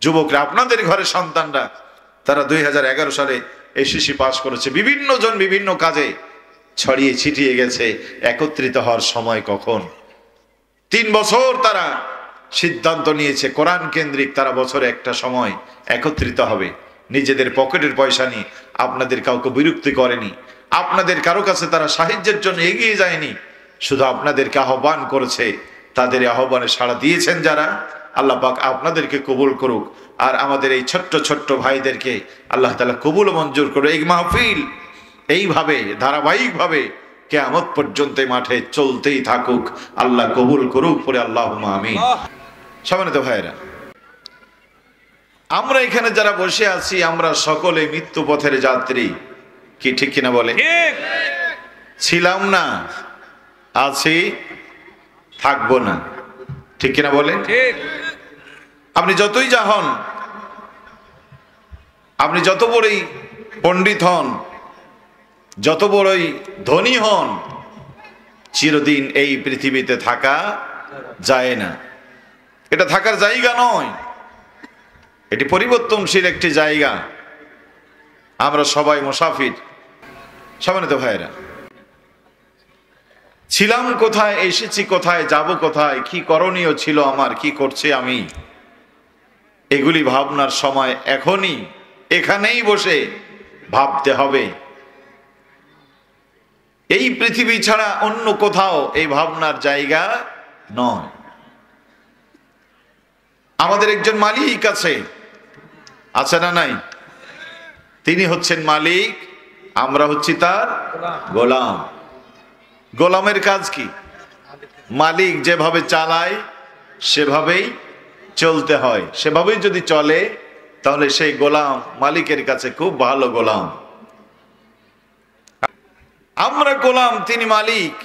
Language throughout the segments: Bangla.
যুবকরা, আপনাদের ঘরে সন্তানরা, তারা 2011 সালে এসএসসি পাস করেছে, বিভিন্ন জন বিভিন্ন কাজে ছড়িয়ে ছিটিয়ে গেছে। একত্রিত হওয়ার সময় কখন? 3 বছর তারা সিদ্ধান্ত নিয়েছে কোরআন কেন্দ্রিক তারা বছরে একটা সময় একত্রিত হবে। নিজেদের পকেটের পয়সা নিয়ে আপনাদের কাউকে বিরক্তি করেনি, আপনাদের কারো কাছে তারা সাহায্যের জন্য এগিয়ে যায়নি, শুধু আপনাদেরকে আহ্বান করেছে। তাদের আহ্বানে সাড়া দিয়েছেন যারা, আল্লাহ পাক আপনাদেরকে কবুল করুক। আর আমাদের এই ছোট্ট ছোট্ট ভাইদেরকে আল্লাহ তাআলা কবুল ও মঞ্জুর করুক। এই মাহফিল এইভাবে ধারাবাহিকভাবে কিয়ামত পর্যন্ত মাঠে চলতেই থাকুক, আল্লাহ কবুল করুক পরে আল্লাহুম্মা আমিন। সম্মানিত ভাইরা, আমরা এখানে যারা বসে আছি আমরা সকলে মৃত্যু পথের যাত্রী, কি ঠিক কিনা বলে? ছিলাম না, আছি, থাকবো না, ঠিক কিনা বলে? আপনি যতই যা হন, আপনি যত বড়ই পণ্ডিত হন, যত বড়ই ধনী হন, চিরদিন এই পৃথিবীতে থাকা যায় না। এটা থাকার জায়গা নয়, এটি পরিবর্তনশীল একটি জায়গা। আমরা সবাই মুসাফির। সম্মানিত ভাইরা, ছিলাম কোথায়, এসেছি কোথায়, যাব কোথায়, কি করণীয় ছিল আমার, কি করছি আমি, এগুলি ভাবনার সময় এখনই এখানেই বসে ভাবতে হবে। এই পৃথিবী ছাড়া অন্য কোথাও এই ভাবনার জায়গা নয়। আমাদের একজন মালিক আছে না নাই? তিনি হচ্ছেন মালিক, আমরা হচ্ছি তার গোলাম। গোলামের কাজ কি? মালিক যেভাবে চালায় সেভাবেই চলতে হয়। সেভাবেই যদি চলে তাহলে সেই গোলাম মালিকের কাছে খুব ভালো গোলাম। আমরা গোলাম, তিনি মালিক।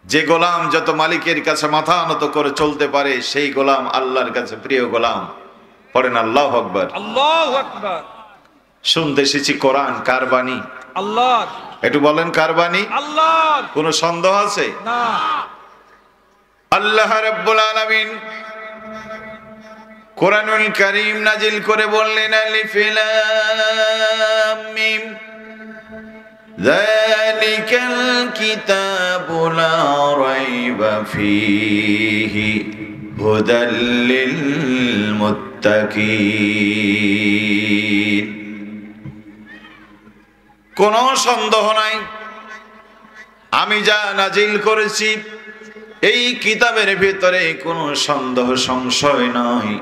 যে গোলাম যত মালিকের কাছে মাথা নত করে চলতে পারে সেই গোলাম আল্লাহর কাছে প্রিয় গোলাম। পড়েন আল্লাহু আকবার। আল্লাহু আকবার। শুনতে এসেছি কোরআন কার বাণী? আল্লাহর। একটু বলেন কার বাণী? আল্লাহর। কোনো সন্দেহ আছে? না। আল্লাহ রাব্বুল আলামিন কোরআনুল কারীম নাজিল করে বললেন, আলিফ লাম মিম যালিকাল কিতাবু লা রাইবা ফীহি হুদাল লিল মুত্তাকিন। কোনো সন্দেহ নাই, আমি যা নাজিল করেছি এই কিতাবের ভিতরে কোনো সন্দেহ সংশয় নয়।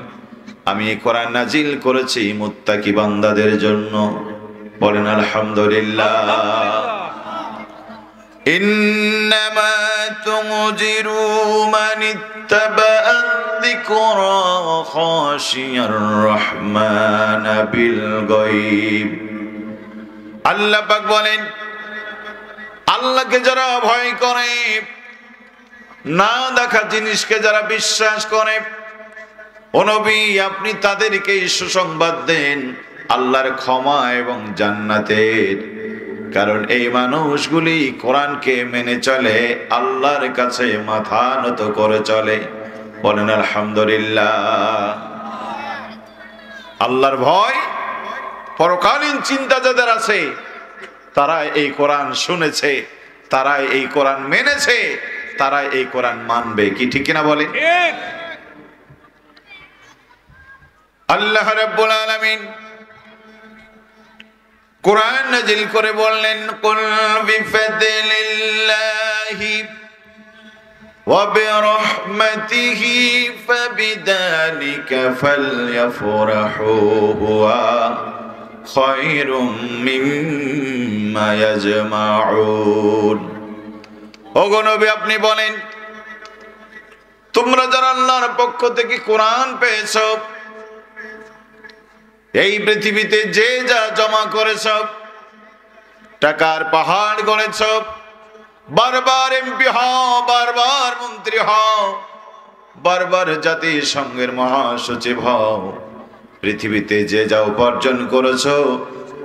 আমি কোরআন নাজিল করেছি মুত্তাকি বান্দাদের জন্য। বলেন আলহামদুলিল্লাহ। ইন্নামা তুনজিরু মান ইত্তাবাআ যিকরা খাশিয়ার রহমান বিল গায়ব। আল্লাহ পাক বলেন, আল্লাহকে যারা ভয় করে, না দেখা জিনিসকে যারা বিশ্বাস করে, ও নবী আপনি তাদেরকে সুসংবাদ দেন আল্লাহর ক্ষমা এবং জান্নাতের। কারণ এই মানুষগুলি কোরআনকে মেনে চলে, আল্লাহর কাছে মাথা নত করে চলে। বলেন আলহামদুলিল্লাহ। আল্লাহর ভয়, পরকালীন চিন্তা যাদের আছে তারা এই কোরআন শুনেছে, তারা এই কোরআন মেনেছে, তারা এই কোরআন মানবে। কি ঠিক কিনা বলে? আল্লাহ রাব্বুল আলামিন কোরআন নাজিল করে বললেন, কুল বিফাদলিল্লাহি ওয়া বিরহমাতিহি ফাবিযালিকা ফালইফরাহু হুয়া খায়রুম মিম্মা ইয়াজমাউন। ওগো নবী আপনি বলেন, তোমরা যারা আল্লাহর পক্ষ থেকে কোরআন পেয়েছো, এই পৃথিবীতে যে যা জমা করেছ, টাকার পাহাড় গড়েছ, বারবার এমপি হও, বারবার মন্ত্রী হও, বারবার জাতিসংঘের মহাসচিব হও, পৃথিবীতে যে যা উপার্জন করেছ,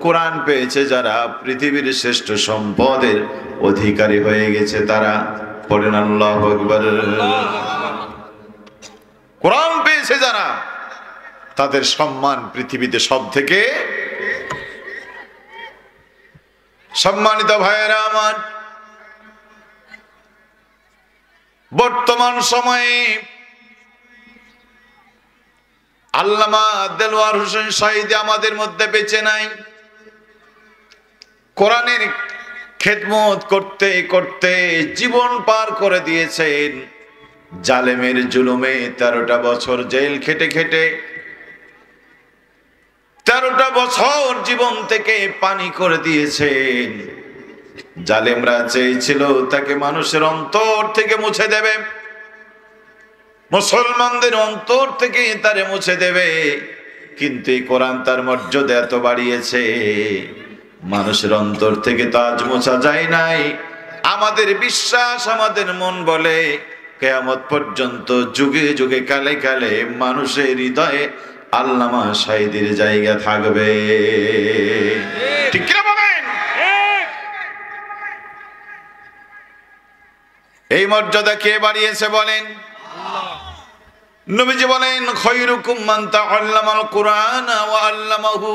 কোরআন পেয়েছে যারা পৃথিবীর শ্রেষ্ঠ সম্পদের অধিকারী হয়ে গেছে তারা। পড়েন আল্লাহু আকবার। কোরআন পেয়েছে যারা তাদের সম্মান পৃথিবীতে সব থেকে। সম্মানিত ভাইয়েরা আমার, বর্তমান সময়ে আল্লামা দেলোয়ার হোসেন সাঈদী আমাদের মধ্যে বেঁচে নাই। কোরআনের খেদমত করতে করতে জীবন পার করে দিয়েছেন। জালেমের জুলুমে 13টা বছর জেল খেটে খেটে 13টা বছর জীবন থেকে পানি করে দিয়েছেন। জালেমরা চেয়েছিল তাকে মানুষের অন্তর থেকে মুছে দেবে, মুসলমানদের অন্তর থেকে তারে মুছে দেবে, কিন্তু এই কোরআন তার মর্যাদা এত বাড়িয়েছে, মানুষের অন্তর থেকে তো আজ মোছা যায় নাই। আমাদের বিশ্বাস, আমাদের মন বলে কিয়ামত পর্যন্ত যুগে যুগে কালে কালে মানুষের হৃদয়ে আল্লামা সাঈদীর জায়গা থাকবে। ঠিক কি না বলেন? এই মর্যাদা কে বাড়িয়েছে বলেন? নবীজি বলেন, খায়রুকুম মান তাআল্লামাল কুরআন ওয়া আল্লামাহু,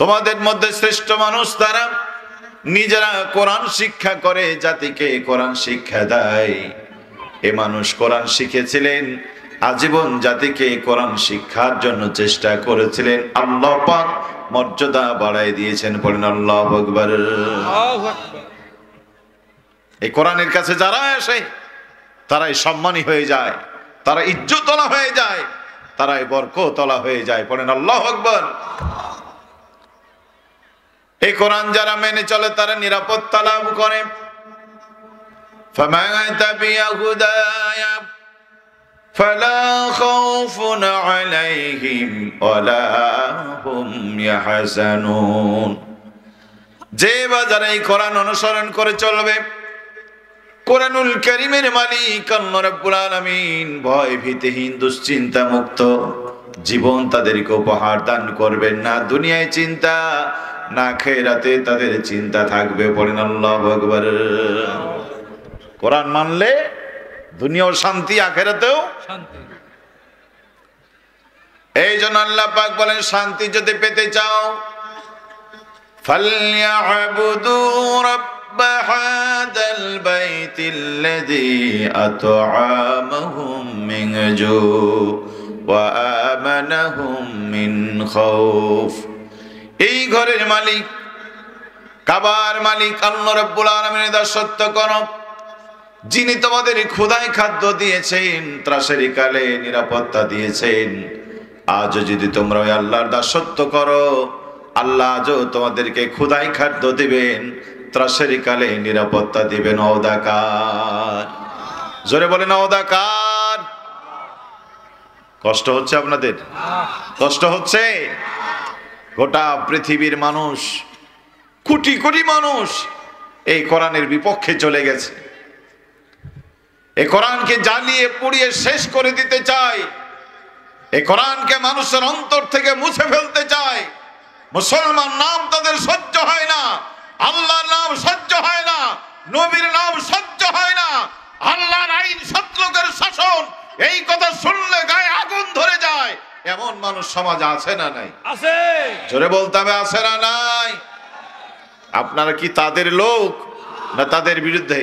তোমাদের মধ্যে শ্রেষ্ঠ মানুষ তারা নিজেরা কোরআন শিক্ষা করে জাতিকে কোরআন শিক্ষা দেয়। এ মানুষ কোরআন শিখেছিলেন, আজীবন জাতিকে কোরআন শিক্ষার জন্য চেষ্টা করেছিলেন। আল্লাহ পাক মর্যাদা বাড়ায় দিয়েছেন। বলেন আল্লাহু আকবার। আল্লাহু আকবার। এই কোরআনের কাছে যারা আসে তারাই সম্মানী হয়ে যায়, তারা ইজ্জতওয়ালা হয়ে যায়, তারাই বরকতওয়ালা হয়ে যায়। বলেন আল্লাহু আকবার। এই কোরআন যারা মেনে চলে তারা নিরাপত্তা লাভ করে। ফামান তাবিয়া হুদায়া ফালা খাউফুন আলাইহিম ওয়ালা হুম ইয়াহজানুন। যে বা যারা এই কোরআন অনুসরণ করে চলবে, কোরআনুল কারীমের মালিক আল্লাহ রাব্বুল আলামিন ভয় ভীতিহীন দুশ্চিন্তা মুক্ত জীবন তাদেরকে উপহার দান করবেন না। দুনিয়ায় চিন্তা না, আখিরাতে তাদের চিন্তা থাকবে। পড়েন আল্লাহু আকবার। কোরআন মানলে দুনিয়াও শান্তি, আখিরাতেও শান্তি। এই জন্য আল্লাহ পাক বলেন, শান্তি যদি পেতে চাও ফালইয়াবুদু রাব্ব হাদাল বাইতিল্লাযী আত'আমাহুম মিন জু ওয়া আমানাহুম মিন খাউফ। এই ঘরের মালিক, কাবার মালিক আল্লাহ রাব্বুল আলামিনের দাসত্ব করো, যিনি তোমাদের ক্ষুধায় খাদ্য দিয়েছেন, ত্রাসের কালে নিরাপত্তা দিয়েছেন। আজ যদি তোমরা ওই আল্লাহর দাসত্ব করো, আল্লাহ আজও তোমাদেরকে ক্ষুধায় খাদ্য দিবেন, ত্রাসের কালে নিরাপত্তা দিবেন। অদাকার, জোরে বলেন অদাকার। কষ্ট হচ্ছে আপনাদের? কষ্ট হচ্ছে? গোটা পৃথিবীর মানুষ, কোটি কোটি মানুষ এই কোরআনের বিপক্ষে চলে গেছে। এই কোরআনকে জ্বালিয়ে পুড়িয়ে শেষ করে দিতে চায়, এই কোরআনকে মানুষের অন্তর থেকে মুছে ফেলতে চায়। মুসলমান নাম তাদের সহ্য হয় না, আল্লাহর নাম সহ্য হয় না, নবীর নাম সহ্য হয় না, আল্লাহর আইন সত্যলোকের শাসন, এই কথা শুনলে গায়ে আগুন ধরে যায়। এমন মানুষ সমাজে আছে না নাই? আছে। জোরে বলতে হবে, আছে না নাই? আপনারা কি তাদের লোক না তাদের বিরুদ্ধে?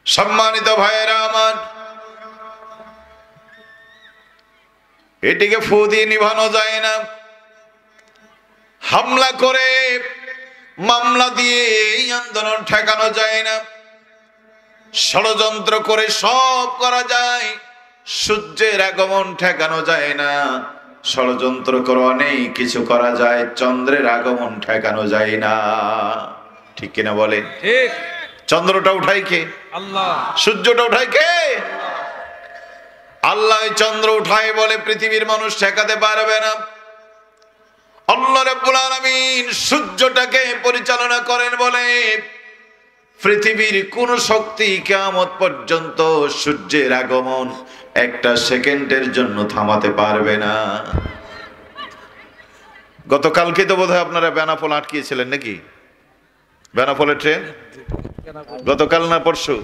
সম্মানিত ভাইয়েরা আমার, এটিকে ফু দিয়ে নিভানো যায় না। হামলা করে, মামলা দিয়ে এই আন্দোলন ঠেকানো যায় না। ষড়যন্ত্র করে সব করা যায়, সূর্যের আগমন ঠেকানো যায় না। ষড়যন্ত্র করে অনেক কিছু করা যায়, চন্দ্রের আগমন ঠেকানো যায় না। ঠিক কিনা বলেন? ঠিক। চন্দ্রটা উঠায় কে? আল্লাহ। সূর্যটা উঠায় কে? আল্লাহ চন্দ্র উঠায় বলে পৃথিবীর মানুষ ঠেকাতে পারবে না। আল্লাহ রাব্বুল আলামিন সূর্যটাকে পরিচালনা করেন বলে পৃথিবীর কোন শক্তি কিয়ামত পর্যন্ত সূর্যের আগমন একটা সেকেন্ডের জন্য থামাতে পারবে না। গতকালকে তো বোধহয় আপনারা বেনাপোল আটকিয়েছিলেন নাকি? বেনাপোলের ট্রেন গতকাল না পরশু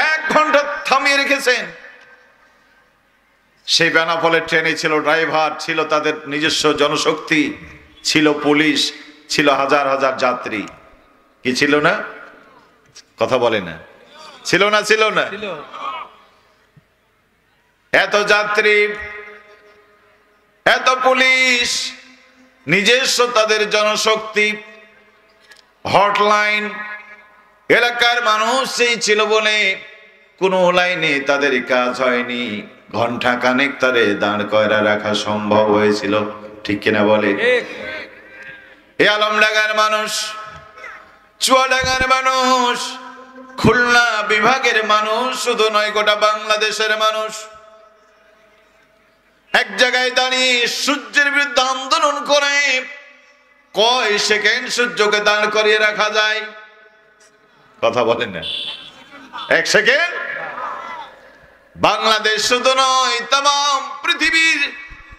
1 ঘন্টা থামিয়ে রেখেছেন। সেই বেনাপোলের ট্রেনে ছিল ড্রাইভার, ছিল তাদের নিজস্ব জনশক্তি, ছিল পুলিশ, ছিল হাজার হাজার যাত্রী। কি ছিল না? কথা বলে না, ছিল না? ছিল না? ছিল। এত যাত্রী, এত পুলিশ, নিজস্ব তাদের জনশক্তি, হটলাইন, এলাকার মানুষ সেই ছিল বলে কোনো লাইনে তাদের কাজ হয়নি। ঘন্টা খানেক তারে দাঁড় কয়রা রাখা সম্ভব হয়েছিল। ঠিক কিনা বলে? ঠিক। এই আলমডাঙ্গার মানুষ, চুয়াডাঙ্গার মানুষ, খুলনা বিভাগের মানুষ, শুধু নয় গোটা বাংলাদেশের মানুষ এক জায়গায় দাঁড়িয়ে সূর্যের বিরুদ্ধে আন্দোলন করে কয় সেকেন্ড সূর্যকে দাঁড় করিয়ে রাখা যায়? কথা বলেন না। 1 সেকেন্ড। বাংলাদেশ শুধু নয়, তাম পৃথিবীর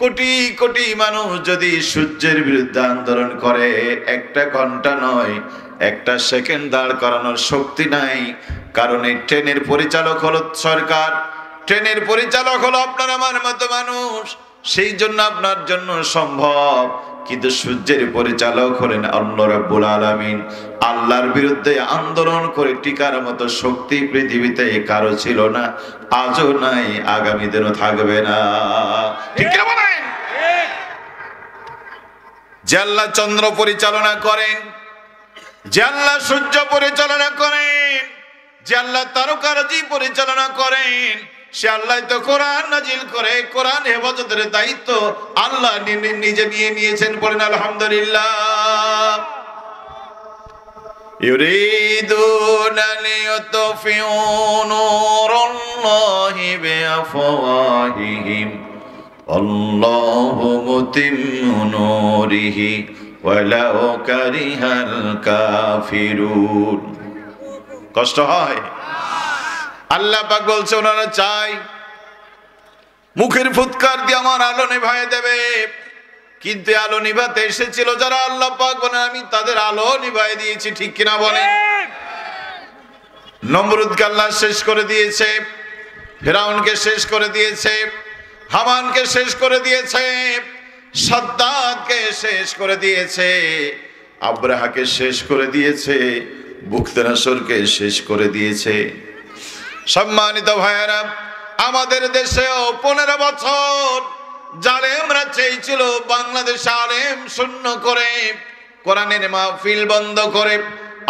কোটি কোটি মানুষ যদি সূর্যের বিরুদ্ধে আন্দোলন করে, 1 ঘন্টা নয়, 1 সেকেন্ড দাঁড় করানোর শক্তি নাই। কারণ এই ট্রেনের পরিচালক হলো সরকার, ট্রেনের পরিচালক হলো আপনার আমার মতো মানুষ। সেই জন্য আপনার জন্য সম্ভব, কিন্তু সূর্যের পরিচালক হলেন আল্লাহ রাব্বুল আলামিন। আল্লাহর বিরুদ্ধে আন্দোলন করে টিকার মতো শক্তি পৃথিবীতে কারো ছিল না, আজও নাই, আগামী দিনও থাকবে না। ঠিক কি বলেন? যে আল্লাহ চন্দ্র পরিচালনা করেন, যে আল্লাহ সূর্য পরিচালনা করেন, যে আল্লাহ তারকারাজি পরিচালনা করেন, সে আল্লাহ তো কোরআন নাজিল করে, কোরআন হেফাজতের দায়িত্ব আল্লাহ নিজে নিয়ে নিয়েছেন। বলেন আলহামদুলিল্লাহ। ইউরিদুনা লিয়ুতফিউ নূরাল্লাহি বিআফওয়াহিহিম আল্লাহু মুতিম্মু নূরিহি ওয়ালাউ কারিহাল কাফিরুন। কষ্ট হয়? আল্লাহ পাক বলছে ওনারা চাই মুখের ফুৎকার দিয়ে আমার আলো নিভায় দেবে, কিন্তু আলো নিভাতে এসেছিল যারা, আল্লাহ পাক বলেন আমি তাদের আলো নিভাই দিয়েছি। ঠিক কিনা বলেন? নমরুদকে আল্লাহ শেষ করে দিয়েছে, ফেরাউনকে শেষ করে দিয়েছে, হামানকে শেষ করে দিয়েছে, সাদ্দাদকে শেষ করে দিয়েছে, আব্রাহাকে শেষ করে দিয়েছে, বুখতানাসরকে শেষ করে দিয়েছে। সম্মানিত ভাইয়েরা, আমাদের দেশেও 15 বছর জালেমরা চেয়েছিল বাংলাদেশ আলেম শূন্য করে, কোরআনের মাহফিল বন্ধ করে,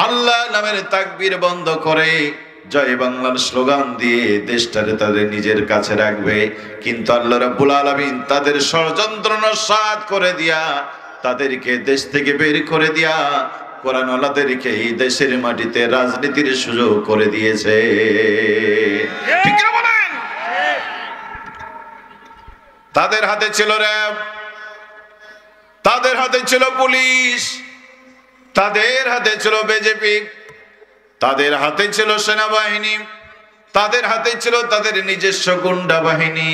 আল্লাহ নামের তাকবীর বন্ধ করে, জয় বাংলার স্লোগান দিয়ে দেশটারে তাদের নিজের কাছে রাখবে। কিন্তু আল্লাহ রাব্বুল আলামিন তাদের ষড়যন্ত্র নস্যাৎ করে দিয়া, তাদেরকে দেশ থেকে বের করে দিয়া কোরআনওয়ালাদেরকে এই দেশের মাটিতে রাজনীতির সুযোগ করে দিয়েছে। ঠিক না বলেন? তাদের হাতে ছিল র্যাব, তাদের হাতে ছিল পুলিশ, তাদের হাতে ছিল বিজেপি, তাদের হাতে ছিল সেনাবাহিনী, তাদের হাতে ছিল তাদের নিজস্ব গুন্ডা বাহিনী।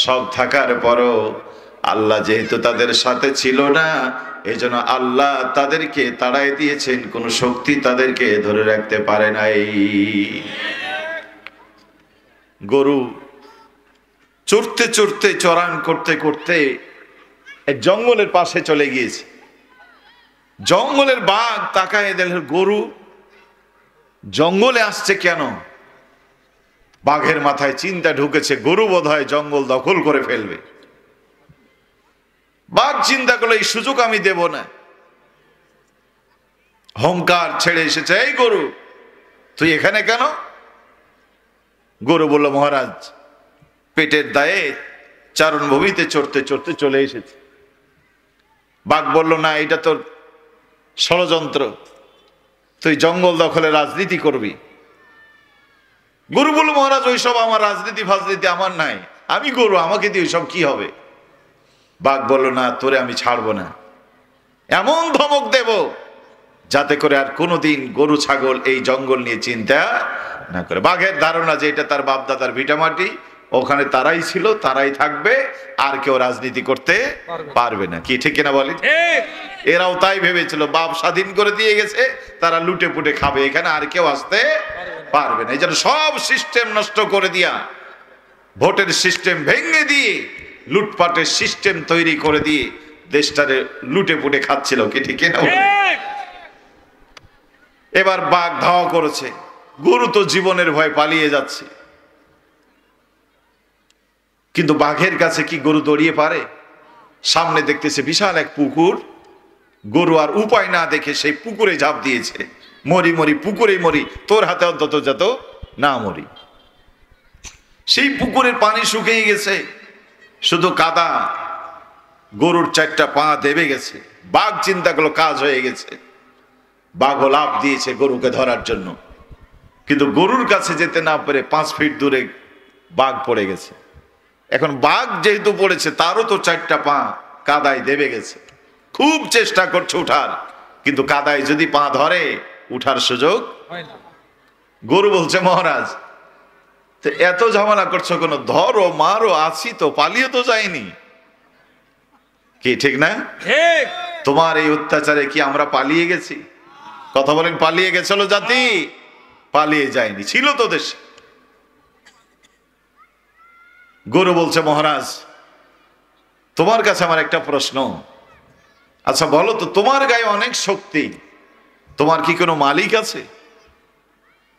সব থাকার পরও আল্লাহ যেহেতু তাদের সাথে ছিল না, এজন্য আল্লাহ তাদেরকে তাড়াই দিয়েছেন, কোন শক্তি তাদেরকে ধরে রাখতে পারে নাই। গরু চড়তে চড়তে, চরান করতে করতে এক জঙ্গলের পাশে চলে গিয়েছে। জঙ্গলের বাঘ তাকায় দেখল গরু জঙ্গলে আসছে কেন। বাঘের মাথায় চিন্তা ঢুকেছে, গরু বোধহয় জঙ্গল দখল করে ফেলবে। বাঘ চিন্তা করলো এই সুযোগ আমি দেব না, হুঙ্কার ছেড়ে এসেছে, এই গরু তুই এখানে কেন? গরু বলল মহারাজ পেটের দায়ে চারণভূমিতে চড়তে চড়তে চলে এসেছে। বাঘ বলল না, এটা তোর ষড়যন্ত্র, তুই জঙ্গল দখলে রাজনীতি করবি। গরু বলল মহারাজ ওইসব আমার রাজনীতি ফাজনীতি আমার নাই, আমি গরু, আমাকে দিয়ে ওইসব কি হবে? বাঘ বলল না, তোরে আমি ছাড়বো না, এমন ধমক দেব যাতে করে আর কোনোদিন গরু ছাগল এই জঙ্গল নিয়ে চিন্তা না করে। বাঘের ধারণা যে এটা তার বাপদাদার ভিটামাটি, ওখানে তারাই ছিল, তারাই থাকবে, আর কেউ রাজনীতি করতে পারবে না। কি ঠিক কিনা বলি? এরাও তাই ভেবেছিল, বাপ স্বাধীন করে দিয়ে গেছে, তারা লুটে পুটে খাবে, এখানে আর কেউ আসতে পারবে না। এই জন্য সব সিস্টেম নষ্ট করে দিয়া ভোটের সিস্টেম ভেঙে দিয়ে লুটপাটের সিস্টেম তৈরি করে দিয়ে দেশটারে লুটে পুটে খাচ্ছিল, কি ঠিক না? ঠিক। এবার বাঘ ধাওয়া করেছে, গরু তো জীবনের ভয় পালিয়ে যাচ্ছে, কিন্তু বাঘের কাছে কি গরু দৌড়িয়ে পারে? সামনে দেখতেছে বিশাল এক পুকুর, গরু আর উপায় না দেখে সেই পুকুরে ঝাঁপ দিয়েছে। মরি মরি পুকুরে মরি, তোর হাতে অন্তত যত না মরি। সেই পুকুরের পানি শুকিয়ে গেছে, শুধু কাদা, গরুর 4টা পা দেবে গেছে। বাঘ চিন্তা করলো কাজ হয়ে গেছে, বাঘও লাফ দিয়েছে গরুকে ধরার জন্য, কিন্তু গরুর কাছে যেতে না পেরে 5 ফিট দূরে বাঘ পড়ে গেছে। এখন বাঘ যেহেতু পড়েছে, তারও তো 4টা পা কাদায় দেবে গেছে, খুব চেষ্টা করছে উঠার, কিন্তু কাদায় যদি পা ধরে উঠার সুযোগ হয় না। গরু বলছে, মহারাজ তো এত ঝামেলা করছো কেন? ধরো মারো, আছি তো, পালিয়ে তো যায়নি, কি ঠিক না? ঠিক। তোমার এই অত্যাচারে কি আমরা পালিয়ে গেছি? কথা বলেন, পালিয়ে গেছিল জাতি? পালিয়ে যায়নি, ছিল তো দেশে। গরু বলছে, মহারাজ তোমার কাছে আমার একটা প্রশ্ন, আচ্ছা বলো তো, তোমার গায়ে অনেক শক্তি, তোমার কি কোনো মালিক আছে?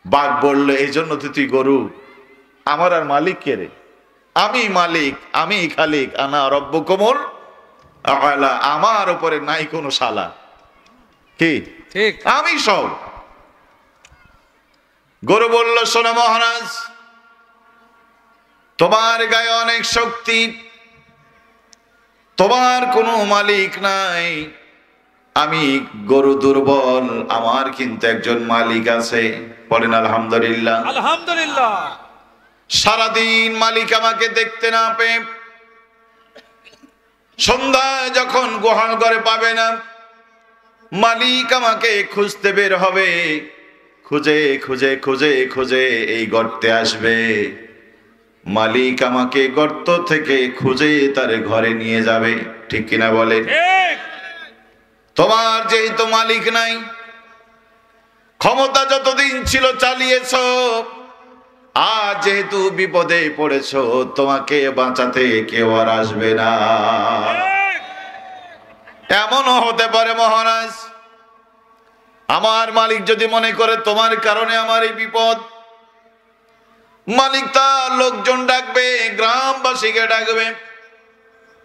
বাঘ বলল, এই জন্য তো তুই গরু, আমার আর মালিক কে রে? আমি মালিক, আমি খালিক, আনা রব্বুকুমুল আ'লা, আমার উপরে নাই কোনো শালা, কি ঠিক। আমি সব। গরু বলল, শোনো মহারাজ, তোমার গায়ে অনেক শক্তি, তোমার কোনো মালিক নাই, আমি গরু দুর্বল, আমার কিন্তু একজন মালিক আছে। বলেন আলহামদুলিল্লাহ। আলহামদুলিল্লাহ। সারাদিন মালিক আমাকে দেখতে না পেয়ে সন্ধ্যায় যখন গোহাল ঘরে পাবে না, মালিক আমাকে খুঁজতে বের হবে, খুঁজে খুঁজে খুঁজে খুঁজে এই গর্তে আসবে, মালিক আমাকে গর্ত থেকে খুঁজে তার ঘরে নিয়ে যাবে, ঠিক কিনা বলেন? ঠিক। তোমার যেহেতু মালিক নাই, ক্ষমতা যতদিন ছিল চালিয়েছো, আজ যেহেতু বিপদে পড়েছো, তোমাকে বাঁচাতে কেউ আর আসবে না। এমনও হতে পারে মহারাজ, আমার মালিক যদি মনে করে তোমার কারণে আমার এই বিপদ, মালিক তার লোকজন ডাকবে, গ্রামবাসীকে ডাকবে,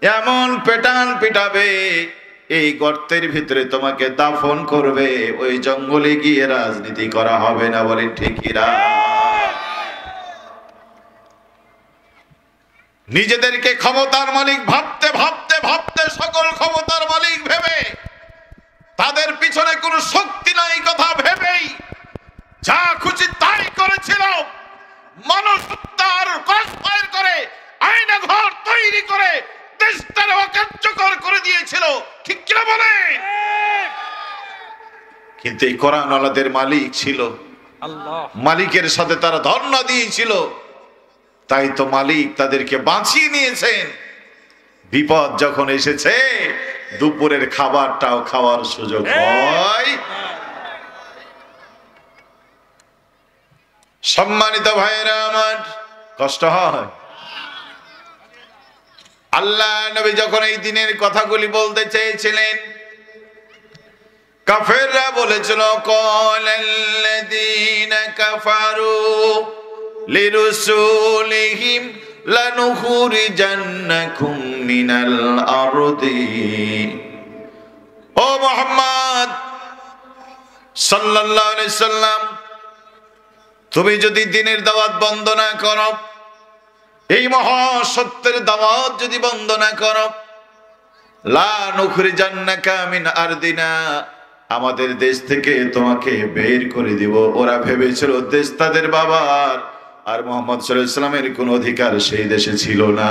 এমন পেটান পিটাবে, এই গর্তের ভিতরে তোমাকে দাফন করবে, ওই জঙ্গলে গিয়ে রাজনীতি করা হবে না। বলেন ঠিকিরা? নিজেদেরকে ক্ষমতার মালিক ভাবতে ভাবতে ভাবতে, সকল ক্ষমতার মালিক ভেবে, তাদের পিছনে কোনো শক্তি নাই কথা ভেবেই যা খুশি তাই করেছিল, মানুষ হত্যার কসফায়ার করে, আয়না ঘর তৈরি করে দেশটাকে অকার্যকর করে দিয়েছিল, ঠিক কিনা বলে? কিন্তু এই কোরআন আলাদের মালিক ছিল আল্লাহ। মালিকের সাথে তারা ধর্ণা দিয়েছিল, তাই তো মালিক তাদেরকে বাঁচিয়ে নিয়েছেন। বিপদ যখন এসেছে, দুপুরের খাবারটাও খাওয়ার সুযোগ হয়। সম্মানিত ভাইরা আমার, কষ্ট হয়। আল্লাহ নবী যখন এই দিনের কথাগুলি বলতে চেয়েছিলেন, কাফেররা বলেছিল, কালাল্লাযীনা কাফারু লিরুসুলিহিম লানুখরিজান্নাকুম মিনাল আরদি। ও মুহাম্মদ সাল্লাল্লাহু আলাইহি সাল্লাম, তুমি যদি দ্বীনের দাওয়াত বন্ধ না করো, এই মহা সত্যের দাওয়াত যদি বন্ধ না করো, লা নুখরিজান্নাকা মিন আরদিনা, আমাদের দেশ থেকে তোমাকে বের করে দিব। ওরা ভেবেছিল দেশ তাদের বাবার, আর মুহাম্মদ সাল্লাল্লাহু আলাইহি সাল্লামের কোনো অধিকার সেই দেশে ছিল না।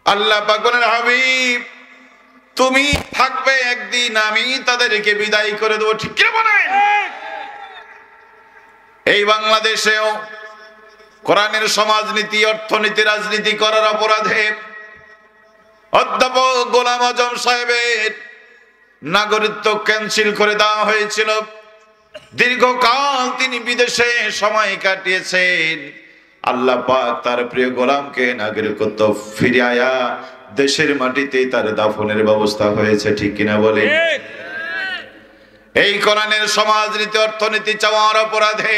আল্লাহ পাক বলেন, হাবিব তুমি থাকবে একদিন, আমি তাদেরকে বিদায় করে দেবো, ঠিক কি বলেন? এই বাংলাদেশেও কোরআনের সমাজনীতি, অর্থনীতি, রাজনীতি করার অপরাধে অধ্যাপক গোলাম আজম সাহেবের নাগরিকত্ব ক্যান্সেল করে দেওয়া হয়েছিল। দীর্ঘকাল তিনি বিদেশে সময় কাটিয়েছেন, আল্লাহ পাক তার প্রিয় গোলামকে নাগরিকত্ব ফিরিয়ে দেশের মাটিতে তার দাফনের ব্যবস্থা হয়েছে, ঠিক কিনা বলে? ঠিক। এই কোরআনের সমাজনীতি অর্থনীতি চাওয়ার অপরাধে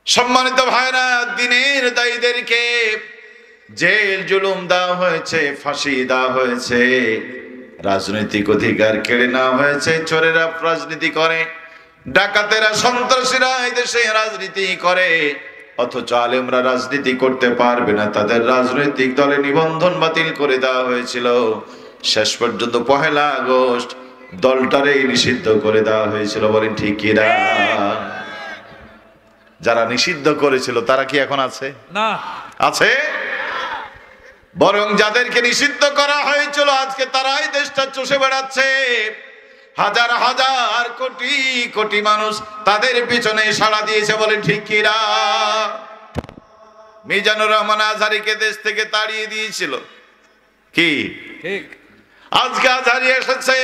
সম্মানিত ভাইরা দিনের দায়ীদেরকে জেল জুলুম দেওয়া হয়েছে, ফাঁসি দেওয়া হয়েছে, রাজনৈতিক অধিকার কেড়ে নেওয়া হয়েছে। চোরেরা রাজনীতি করে, ডাকাতেরা সন্ত্রাসীরা এই দেশে রাজনীতি করে, অথচ আলেমরা রাজনীতি করতে পারবে না। তাদের রাজনৈতিক দলে নিবন্ধন বাতিল করে দেওয়া হয়েছিল। শেষ পর্যন্ত 1 আগস্ট দলটারে নিষিদ্ধ করে দেওয়া হয়েছিল। বলেন ঠিক কি না? যারা নিষিদ্ধ করেছিল তারা কি এখন আছে? না। আছে? বরং যাদেরকে নিষিদ্ধ করা হয়েছিল আজকে তারাই দেশটা চষে বেড়াচ্ছে। হাজার হাজার কোটি কোটি মানুষ তাদের পিছনে সাড়া দিয়েছে। বলেন ঠিক কি না? মিজানুর রহমান আজহারীকে দেশ থেকে তাড়িয়ে দিয়েছিল কি? ঠিক। আজকে আজহারী এসেছে,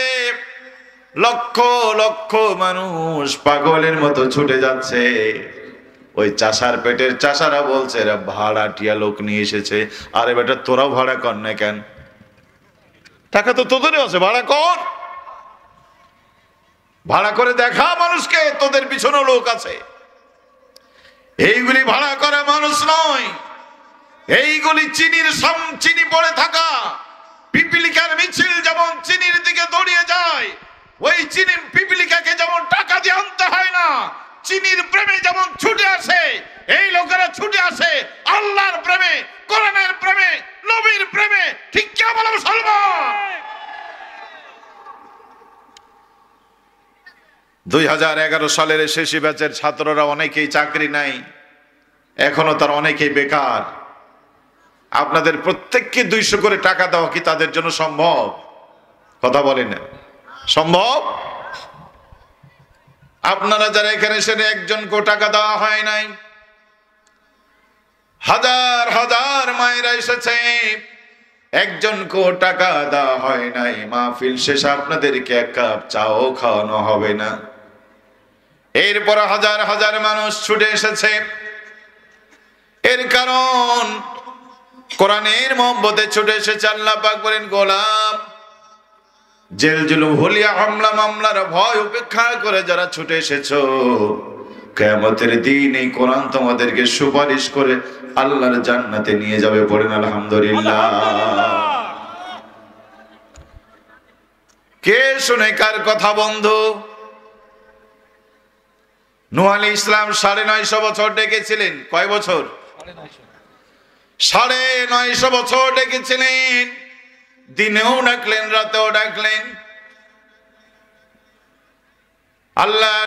লক্ষ লক্ষ মানুষ পাগলের মতো ছুটে যাচ্ছে। ওই চাষার পেটের চাষারা বলছে এরা ভাড়াটিয়া লোক নিয়ে এসেছে। আরে বেটা তোরাও ভাড়া কর না কেন? টাকা তো তোদেরও আছে, ভাড়া কর, ভাড়া করে দেখা মানুষকে তোদের পিছনে লোক আছে। এইগুলি ভাড়া করা মানুষ নয়, এইগুলি চিনি পড়ে থাকা পিপিলিকার মিছিল যেমন চিনির দিকে দৌড়িয়ে যায়, ওই চিনি পিপিলিকাকে যেমন টাকা দিয়ে আনতে হয় না, চিনির প্রেমে যেমন ছুটে আসে এই লোকেরা ছুটে আসে আল্লাহর প্রেমে, কোরআনের প্রেমে, নবীর প্রেমে। ঠিক কি বলে মুসলমান? 2011 সালের শেষে ব্যাচের ছাত্ররা অনেকেই চাকরি নাই, এখনো তার অনেকেই বেকার। আপনাদের প্রত্যেককে 200 করে টাকা দেওয়া কি তাদের জন্য সম্ভব? কথা বলেন না, সম্ভব? আপনারা যারা এখানে এসে একজনকেও টাকা দেওয়া হয় নাই, হাজার হাজার মায়েরা এসেছে, একজনকেও টাকা দেওয়া হয় নাই। মাহফিল শেষে আপনাদেরকে 1 কাপ চাও খাওয়ানো হবে না। এরপর হাজার হাজার মানুষ ছুটে এসেছে। এর কারণ কোরআনের মহব্বতে ছুটে এসেছে। আল্লাহ পাক বলেন, গোলাম জেল জুলুম হলিয়া হামলা মামলার ভয় উপেক্ষা করে যারা ছুটে এসেছো, কিয়ামতের দিন এই কোরআন তোমাদেরকে সুপারিশ করে আল্লাহর জান্নাতে নিয়ে যাবে। পড়েন আলহামদুলিল্লাহ। কে শুনে কার কথা বন্ধু? নূহ আলাইহিস ইসলাম 950 বছর ডেকেছিলেন। কয় বছর? 950 বছর ডেকেছিলেন। দিনেও ডাকলেন, রাতেও ডাকলেন। আল্লাহ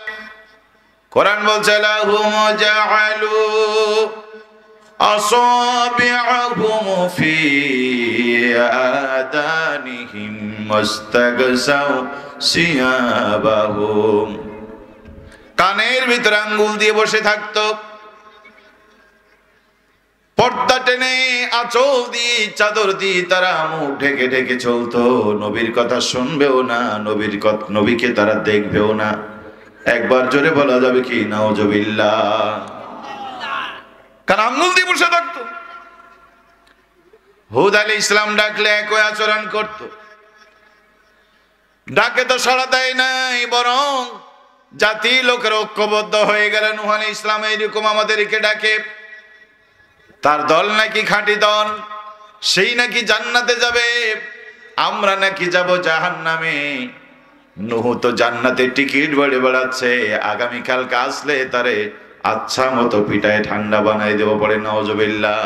কোরআন বলছে, লাহুম জাআলু আসাবিআহুম ফি আদানিহিম মুস্তাগসাউ সিয়াবাহুম। কানের ভিতরে আঙ্গুল দিয়ে বসে থাকতো, পর্দা টেনে আঁচল দিয়ে চাদর দিয়ে তারা মুখ ঢেকে ঢেকে চলতো। নবীর কথা শুনবেও না, নবীকে তারা দেখবেও না। একবার জোরে বলা যাবে কি নাউজুবিল্লাহ? কারণ আঙ্গুল দিয়ে বসে থাকতো। হুদ আলাইহিস ইসলাম ডাকলে একই আচরণ করত। ডাকে তো সাড়া দেয় নাই, বরং জাতি লোকের ঐক্যবদ্ধ হয়ে গেল। নূহ আলাইহিস ইসলাম এইরকম আমাদেরকে ডাকে, তার দল নাকি খাঁটি দল, সেই নাকি জান্নাতে যাবে, আমরা নাকি যাব জাহান্নামে। নূহ তো জান্নাতের টিকিট বেড়ে বেড়াচ্ছে, আগামীকালকে আসলে তারে আচ্ছা মতো পিটায় ঠান্ডা বানাই দেব। পড়ে নাউজুবিল্লাহ।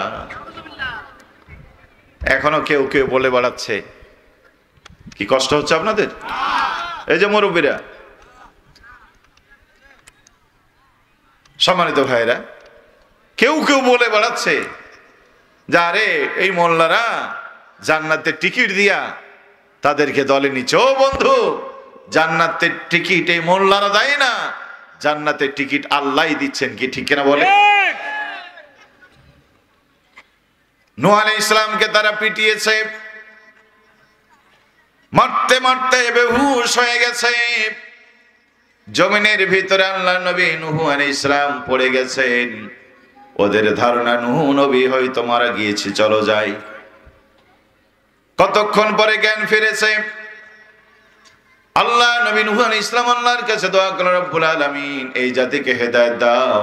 এখনো কেউ কেউ বলে বেড়াচ্ছে। কি কষ্ট হচ্ছে আপনাদের? এই যে মুরব্বীরা, সম্মানিত ভাইরা, কেউ কেউ বলে বেড়াচ্ছে যে আরে এই মোল্লারা জান্নাতের টিকিট দিয়া তাদেরকে দলে নিচ্ছে। ও বন্ধু, জান্নাতের টিকিট এই মোল্লারা দেয় না, জান্নাতের টিকিট আল্লাহই দিচ্ছেন। কি ঠিক কিনা বলে? নূহ আলাইহিস ইসলামকে তারা পিটিয়েছে, মারতে মারতে বেহুশ হয়ে গেছে। জমিনের ভিতরে আল্লাহ নবী নূহ আলাইহিস সালাম পড়ে গেছেন। ওদের ধারণা নূহ নবী হয়তো মারা গিয়েছে, চলো যাই। কতক্ষণ পরে জ্ঞান ফিরেছে। আল্লাহ নবী নূহ আলাইহিস সালাম আল্লাহর কাছে দোয়া করলেন, রব্বুল আলামিন এই জাতিকে হেদায়েত দাও।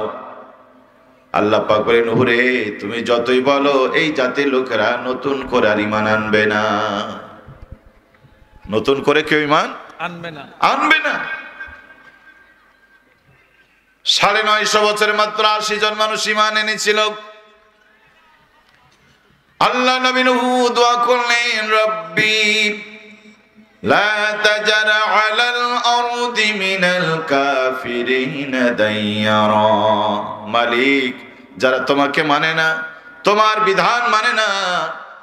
আল্লাহ পাক বলেন, নূহ রে তুমি যতই বলো এই জাতির লোকেরা নতুন করে আর ঈমান আনবে না। নতুন করে কেউ ঈমান আনবে না। 950 বছরে মাত্র 80 জন মানুষ ঈমান এনেছিল। আল্লাহ নবী নূহ দোয়া করলেন, রব্বি লা তাজার আলাল আরদি মিনাল কাফিরিনা দাইয়ারা। মালিক যারা তোমাকে মানে না, তোমার বিধান মানে না,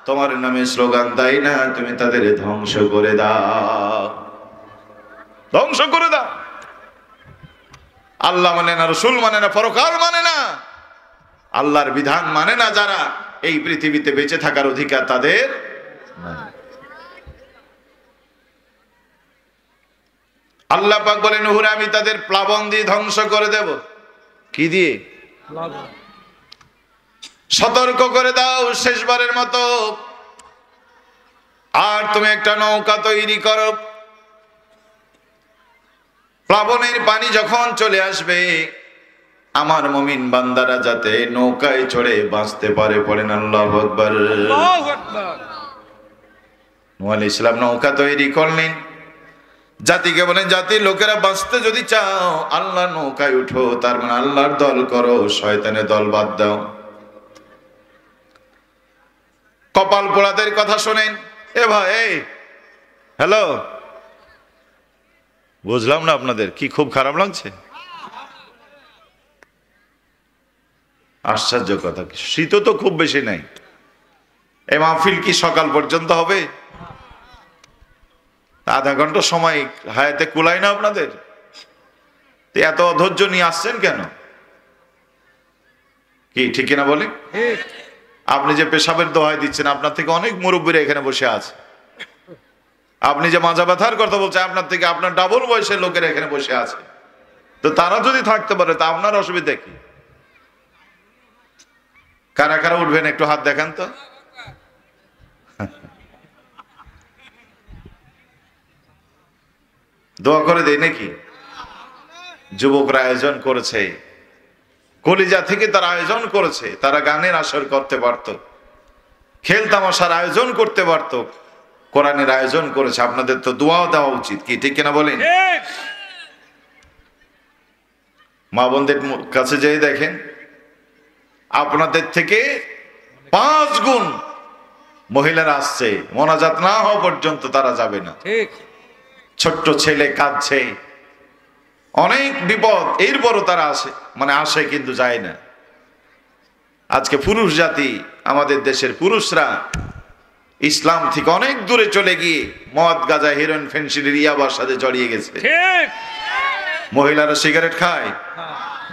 তোমার নামে স্লোগান দেয় না, তুমি তাদের ধ্বংস করে দাও, ধ্বংস করে দাও। আল্লাহ মানে না, রাসূল মানে না, পরকাল মানে না, আল্লাহর বিধান মানে না যারা, এই পৃথিবীতে বেঁচে থাকার অধিকার তাদের নাই। আল্লাহ পাক বলেন, নূহ আমি তাদের প্লাবন দিয়ে ধ্বংস করে দেব। কি দিয়ে? সতর্ক করে দাও শেষবারের মতো। আর তুমি একটা নৌকা তৈরি করো, প্লাবনের পানি যখন চলে আসবে আমার মুমিন বান্দারা যাতে নৌকায় চড়ে বাঁচতে পারে। পড়েন আল্লাহু আকবার। নূহ আলাইহিস সালাম নৌকা তৈরি করলেন। জাতিকে বলেন, জাতির লোকেরা বাঁচতে যদি চাও আল্লাহর নৌকায় উঠো, তার মানে আল্লাহর দল করো, শয়তানের দল বাদ দাও। কপাল পোড়াদের কথা শোনেন। এ ভাই, এই হ্যালো, বুঝলাম না আপনাদের কি খুব খারাপ লাগছে? আশ্চর্য কথা, শীত তো খুব বেশি নাই। এই মাহফিল কি সকাল পর্যন্ত হবে? আধা ঘন্টা সময় হায়াতে কুলায় না আপনাদের? এত অধৈর্য নিয়ে আসছেন কেন? কি ঠিক কিনা বলেন? আপনি যে পেশাবের দোহাই দিচ্ছেন, আপনার থেকে অনেক মুরব্বীরা এখানে বসে আছে। আপনি যে মাজা ব্যথার কথা বলছেন, আপনার থেকে আপনার ডাবল বয়সের লোকেরা এখানে বসে আছে। তো তারা যদি থাকতে পারে তা আপনার অসুবিধা কি? কারা কারা উঠবেন একটু হাত দেখান তো। দোয়া করে দেয় নাকি? যুবকরা আয়োজন করেছে, কলিজা থেকে তারা আয়োজন করেছে। তারা গানের আসর করতে পারত, খেল তামাশার আয়োজন করতে পারত, কোরআনের আয়োজন করেছে। আপনাদের তো দোয়াও দেওয়া উচিত, কি ঠিক কিনা বলেন? মা বোনদের কাছে যেয়ে দেখেন, আপনাদের থেকে 5 গুণ মহিলারা আসছে, মোনাজাত না হওয়া পর্যন্ত তারা যাবে না। ছোট্ট ছেলে কাঁদছে, অনেক বিপদ, এরপরও তারা আসে, মানে আসে কিন্তু যায় না। আজকে পুরুষ জাতি, আমাদের দেশের পুরুষরা ইসলাম থেকে অনেক দূরে চলে গিয়ে মদ, গাঁজা, হেরোইন, ফেন্সিডিল, ইয়াবার সাথে জড়িয়ে গেছে। মহিলারা সিগারেট খায়,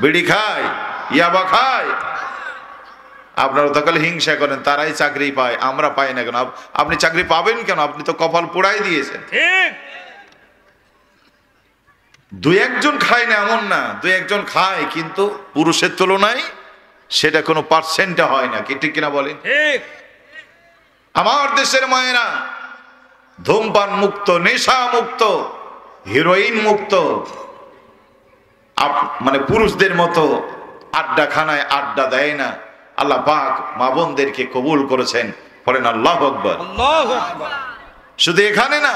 বিড়ি খায়, ইয়াবা খায়। আপনারা তো কালে হিংসা করেন, তারাই চাকরি পায়, আমরা পাই না কেন? আপনি চাকরি পাবেন কেন? আপনি তো কপাল পোড়াই দিয়েছেন। দুই একজন খায় না এমন না, দুই একজন খায়, কিন্তু পুরুষের তুলনায় সেটা কোনো পার্সেন্টে হয় না, কি ঠিক কিনা বলেন? আমার দেশের মায়েরা ধূমপান মুক্ত, নেশা মুক্ত, হিরোইন মুক্ত, মানে পুরুষদের মতো আড্ডা খানায় আড্ডা দেয় না। আল্লাহ পাক মা বোনদেরকে কবুল করেছেন, বলেন আল্লাহু আকবার। শুধু এখানে না,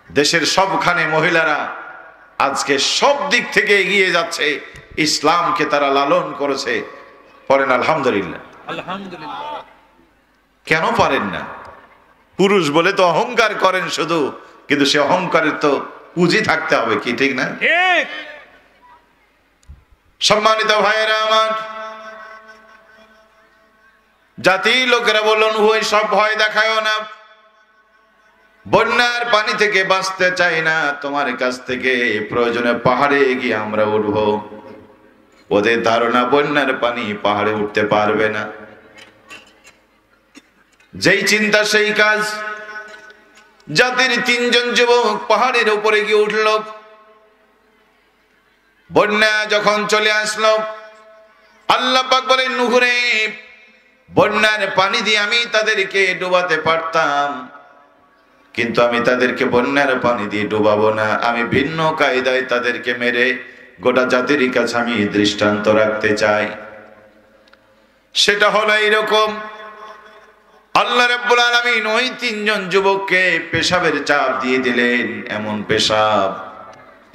দেশের সবখানে মহিলারা আজকে সব দিক থেকে এগিয়ে যাচ্ছে, ইসলামকে তারা লালন করেছে, পড়েন আলহামদুলিল্লাহ। কেন পারেন না? পুরুষ বলে তো অহংকার করেন শুধু, কিন্তু সে অহংকারের তো পুঁজি থাকতে হবে, কি ঠিক না? সম্মানিত ভাইয়েরা আমার, জাতির লোকেরা বললেন, ওই সব ভয় দেখায়ও না, বন্যার পানি থেকে বাঁচতে চাই না, তোমার কাছ থেকে প্রয়োজনে পাহাড়ে গিয়ে আমরা উঠবো। ওদের ধারণা বন্যার পানি পাহাড়ে উঠতে পারবে না। যেই চিন্তা সেই কাজ। জাতির 3 জন যুবক পাহাড়ের উপরে গিয়ে উঠল। বন্যা যখন চলে আসলো, আল্লাহ পাক বলেন, নূহ রে, বন্যার পানি দিয়ে আমি তাদেরকে ডুবাতে পারতাম, কিন্তু আমি তাদেরকে বন্যার পানি দিয়ে ডুবাবো না। আমি ভিন্ন কায়দায় তাদেরকে মেরে গোটা জাতির কাছে আমি দৃষ্টান্ত রাখতে চাই। সেটা হলো এইরকম, আল্লাহ রাব্বুল আলামিন ওই তিনজন যুবককে পেশাবের চাপ দিয়ে দিলেন, এমন পেশাব,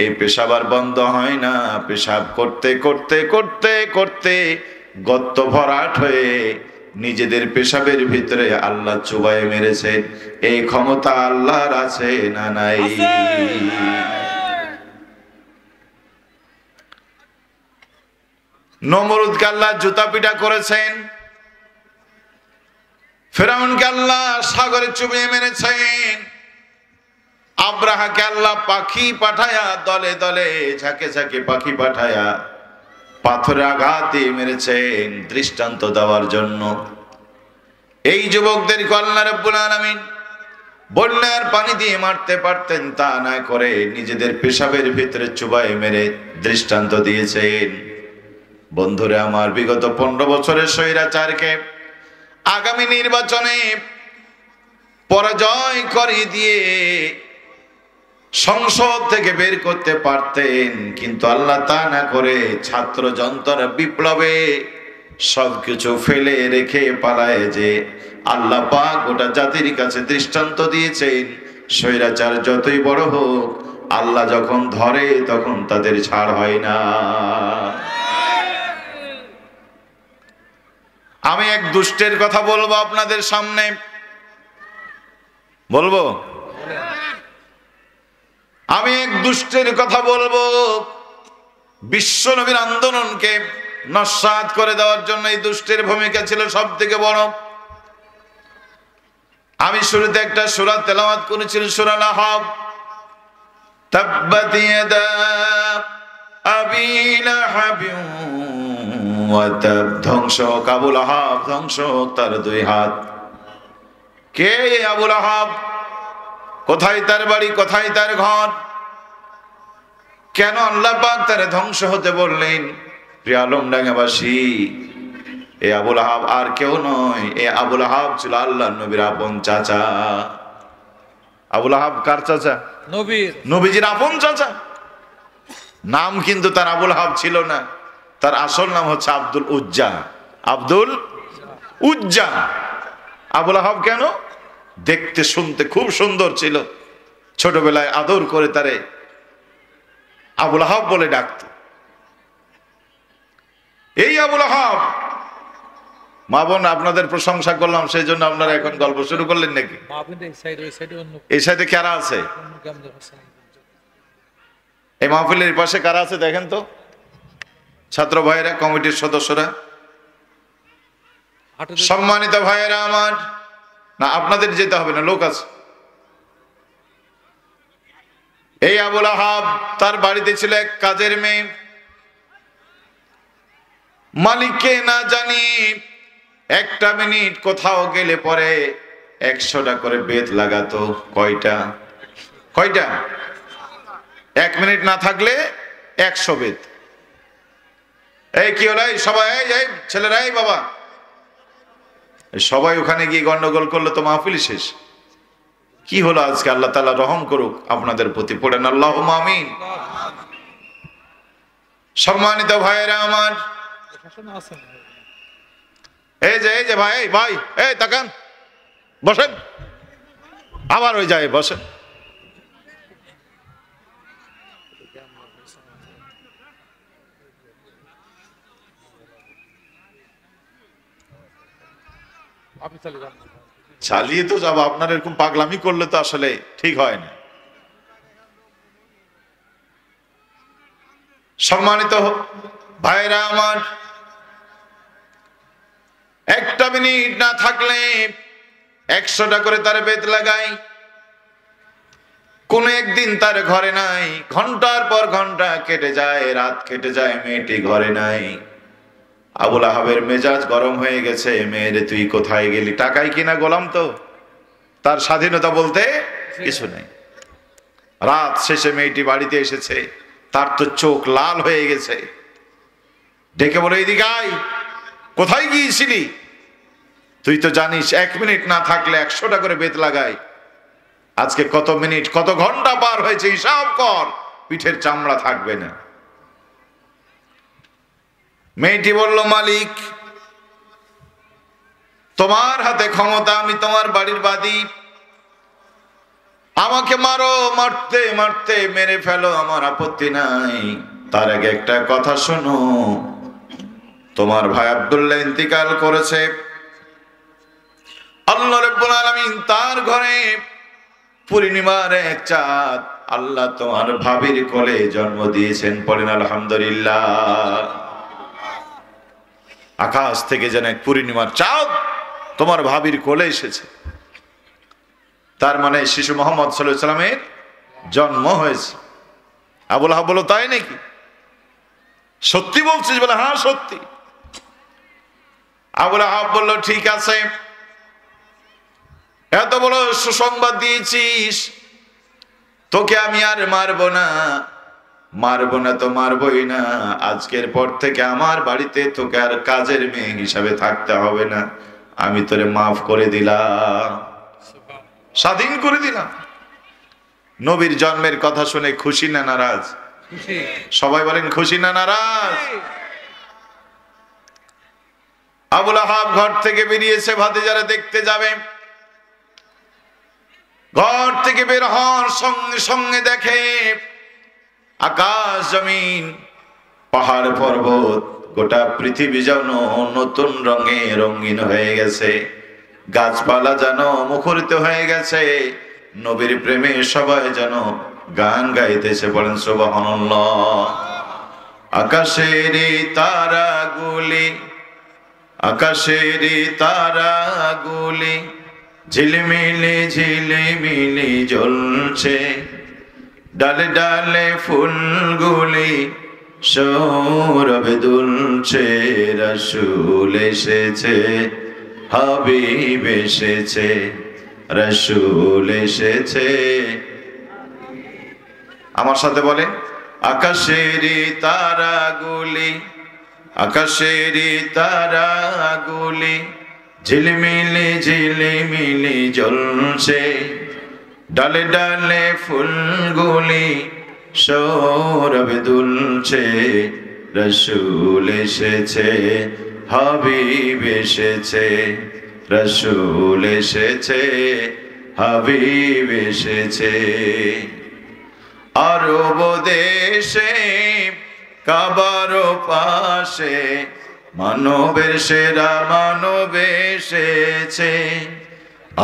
এই পেশাব আর বন্ধ হয় না। পেশাব করতে করতে করতে করতে গর্ত ভরাট হয়ে নিজেদের পেশাবের ভিতরে আল্লাহ চুবাই মেরেছেন। এই ক্ষমতা আল্লাহর আছে না নাই? নমরুদকে আল্লাহ জুতা পিটা করেছেন, ফেরাউনকে আল্লাহ সাগরে চুবিয়ে মেরেছেন, আব্রাহাকে আল্লাহ পাখি পাঠায়া, দলে দলে ঝাঁকে ঝাঁকে পাখি পাঠায়া পাথরের আঘাতে মেরেছেন দৃষ্টান্ত দেওয়ার জন্য। এই যুবকদেরকে আল্লাহ রাব্বুল আলামিন বন্যার পানি দিয়ে মারতে পারতেন, তা না করে নিজেদের পেশাবের ভিতরে চুবাই মেরে দৃষ্টান্ত দিয়েছেন। বন্ধুরা আমার, বিগত 15 বছরের স্বৈরাচারকে আগামী নির্বাচনে পরাজয় করিয়ে দিয়ে সংসদ থেকে বের করতে পারতেন, কিন্তু আল্লাহ তা না করে ছাত্র জনতার বিপ্লবে সবকিছু ফেলে রেখে পালায় যে আল্লাহ পাক গোটা জাতির কাছে দৃষ্টান্ত দিয়েছেন, স্বৈরাচার যতই বড় হোক, আল্লাহ যখন ধরে তখন তাদের ছাড় হয় না। আমি এক দুষ্টের কথা বলবো আপনাদের সামনে, বলবো, আমি এক দুষ্টের কথা বলবো। বিশ্ব নবীর আন্দোলনকে নস্যাৎ করে দেওয়ার জন্য এই দুষ্টের ভূমিকা ছিল সব থেকে বড়। আমি শুরুতে একটা সূরা তেলাওয়াত করেছিলাম, সূরা লাহাব, তাব্বাত ইয়াদা আবি লাহাবিন ওয়া তাব, ধ্বংস হোক আবু লাহাব, ধ্বংস হোক তার দুই হাত। কে আবু লাহাব? কোথায় তার বাড়ি, কোথায় তার ঘর? কেন আল্লাহ পাক তারে ধ্বংস হতে বললেন? প্রিয় আলমডাঙ্গাবাসী, এ আবুল আহাব আর কেউ নয়, এ আবুল আহাব ছিল আল্লাহর নবীর আপন চাচা। আবুল আহাব কার চাচা? নবীর, নবীজির আপন চাচা। নাম কিন্তু তার আবুল আহাব ছিল না, তার আসল নাম হচ্ছে আব্দুল উজ্জা। আব্দুল উজ্জা। আবুল আহাব কেন? দেখতে শুনতে খুব সুন্দর ছিল, ছোটবেলায় আদর করে তারে আবুল আহাব বলে ডাকত। এই আবুল আহাব, মা বোন আপনাদের প্রশংসা করলাম, সেই জন্য আপনারা এখন গল্প শুরু করলেন নাকি? এই সাইডে কারা আছে? এই মাহফিলের পাশে কারা আছে দেখেন তো? ছাত্র ভাইয়েরা, কমিটির সদস্যরা, সম্মানিত ভাইয়েরা আমার। না, আপনাদের যেতে হবে না, লোক আছে। এই আবুল আহাব, তার বাড়িতে ছিল এক কাজের মেয়ে, মালিককে না জানি একটা মিনিট কোথাও গেলে পরে 100টা করে বেত লাগাতো। কয়টা? 1 মিনিট না থাকলে 100 বেত। এই কি হলো? সবাই, এই ছেলেরা, এই বাবা, সবাই ওখানে গিয়ে গন্ডগোল করলো তো মাহফিল শেষ। কি হলো আজকে? আল্লাহ তাআলা রহম করুক আপনাদের প্রতি, পড়েন আল্লাহুম্মা আমিন। সম্মানিত ভাইয়েরা আমার, এই যে ভাই, এই তাকান, বসেন, আবার ওই যায় বসেন। চালিয়ে তো যাবো, আপনার এরকম পাগলামি করলে তো আসলে ঠিক হয় না। সম্মানিত ভাইরা আমার, একটা মিনিট না থাকলে 100টা করে তার বেত লাগাই। কোন একদিন তার ঘরে নাই, ঘন্টার পর ঘন্টা কেটে যায়, রাত কেটে যায়, মেয়েটি ঘরে নাই। আবুল আহাবের মেজাজ গরম হয়ে গেছে। মেয়েরে তুই কোথায় গেলি? টাকাই কিনা গোলাম তো, তার স্বাধীনতা বলতে কিছু নেই। রাত শেষে মেয়েটি বাড়িতে এসেছে, তার তো চোখ লাল হয়ে গেছে। ডেকে বলে, এদিকে আয়, কোথায় গিয়েছিলি? তুই তো জানিস 1 মিনিট না থাকলে 100টা করে বেত লাগাই। আজকে কত মিনিট কত ঘন্টা পার হয়েছে, হিসাব কর, পিঠের চামড়া থাকবে না। মেয়েটি বলল, মালিক তোমার হাতে ক্ষমতা, আমি তোমার বাড়ির বাদী, আমাকে মারো, মারতে মারতে মেরে ফেলো, আমার আপত্তি নাই। তার আগে একটা কথা শোনো, তোমার ভাই আব্দুল্লাহ ইন্তিকাল করেছে, আল্লাহ রাব্বুল আলামিন তার ঘরে পূর্ণিমার এক চাঁদ আল্লাহ তোমার ভাবির কোলে জন্ম দিয়েছেন। পড়েন আলহামদুলিল্লাহ। আকাশ থেকে যেন এক পূর্ণিমার চাঁদ তোমার ভাবির কোলে এসেছে। তার মানে শিশু মোহাম্মদ সাল্লাল্লাহু আলাইহি সাল্লামের জন্ম হয়েছে। আবুল আহাব বলল, তাই নাকি? সত্যি বলছিস? বলে, হ্যাঁ সত্যি। আবুল আহাব বলল, ঠিক আছে, এত বড় সুসংবাদ দিয়েছিস, তোকে আমি আর মারবো না। মারবো না তো মারবোই না, আজকের পর থেকে আমার বাড়িতে তোকে আর কাজের মেয়ে হিসাবে থাকতে হবে না, আমি তোরে মাফ করে দিলাম, স্বাধীন করে দিলাম। নবীর জন্মের কথা শুনে খুশি না নারাজ? সবাই বলেন খুশি না নারাজ? আবুল আহাব ঘর থেকে বেরিয়েছে, ভাতিজারা দেখতে যাবে। ঘর থেকে বের হওয়ার সঙ্গে সঙ্গে দেখে আকাশ জমিন পাহাড় পর্বত গোটা পৃথিবী যেন নতুন রঙে রঙিন হয়ে গেছে, গাছপালা যেন মুখরিত হয়ে গেছে, নবীর প্রেমে সবাই যেন গান গাইতেছে। বলেন সুবহানাল্লাহ। আকাশের তারাগুলি, আকাশের তারাগুলি ঝিলমিলি ঝিলিমিলি জ্বলছে, ডালে ডালে ফুলগুলি সৌরভে দুলছে, রাসূল এসেছে, হাবিব এসেছে, রাসূল এসেছে। আমার সাথে বলেন, আকাশের তারাগুলি, আকাশের তারাগুলি ঝিলমিলি ঝিলিমিলি জ্বলছে, ডালে ডালে ফুলগুলি সৌরভে দুলছে, রাসূল এসেছে, হাবিব এসেছে, রাসূল এসেছে, হাবিব এসেছে। আরব দেশে কাবার পাশে মানবের সেরা মানব এসেছে,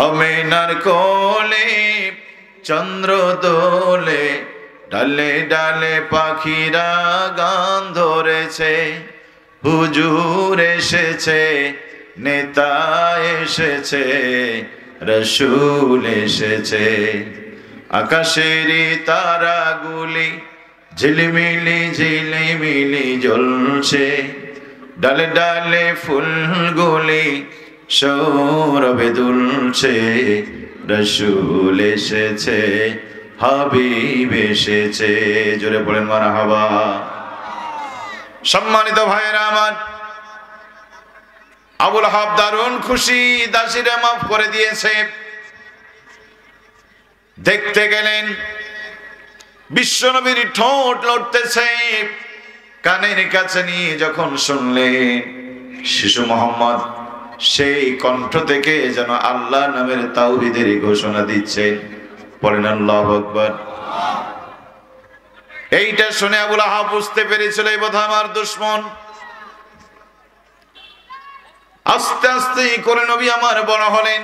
আমিনার কোলে চন্দ্র দোলে, ডালে ডালে পাখিরা গান ধরেছে, হুজুর এসেছে, নেতা এসেছে, রাসূল এসেছে। আকাশের তারাগুলি ঝিলিমিলি ঝিলিমিলি জ্বলছে, ডালে ডালে ফুলগুলি সৌরভে দুলছে, রাসূল এসেছে, হাবিব এসেছে। জোরে পড়েন মারহাবা। সম্মানিত ভাইয়েরা আমার, আবুল আহাব দারুণ খুশি, দাসীরা মাফ করে দিয়েছে। দেখতে গেলেন বিশ্বনবীর ঠোঁট লড়তেছে, কানের কাছে নিয়ে যখন শুনলেন শিশু মোহাম্মদ সেই কণ্ঠ থেকে যেন আল্লাহ নামের তাওহীদের ঘোষণা দিচ্ছেন। পড়েন আল্লাহু আকবার। এইটা শুনে আবুল আহাব বুঝতে পেরেছিল এই বোধহয় আমার দুশমন। আস্তে আস্তে করে নবী আমার বড় হলেন।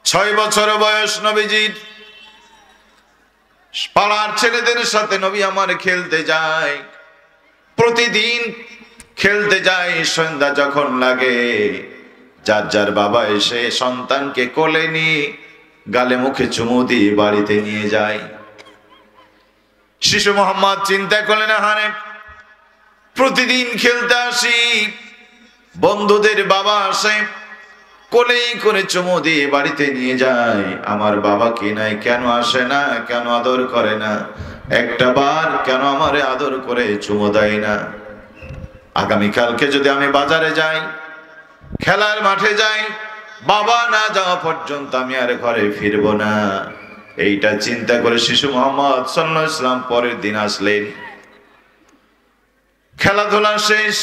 6 বছর বয়স নবীজির। পাড়ার ছেলেদের সাথে নবী আমার খেলতে যায়, প্রতিদিন খেলতে যায়। সন্ধ্যা যখন লাগে যার যার বাবা এসে সন্তানকে কোলে নিয়ে গালে মুখে চুমু দিয়ে বাড়িতে নিয়ে যায়। শিশু মোহাম্মদ চিন্তা করলেন, হারে প্রতিদিন খেলতে আসি, বন্ধুদের বাবা আসে, কোলেই করে চুমু দিয়ে বাড়িতে নিয়ে যায়, আমার বাবা কি নাই, কেন আসে না, কেন আদর করে না? একটা বার কেন আমারে আদর করে চুমো দেয় না? আগামীকালকে যদি আমি বাজারে যাই, খেলার মাঠে যাই, বাবা না যাওয়া পর্যন্ত আমি আর ঘরে ফিরবো না। এইটা চিন্তা করে শিশু মোহাম্মদ সাল্লাল্লাহু আলাইহি ওয়াসাল্লাম পরের দিন আসলেন। খেলাধুলা শেষ,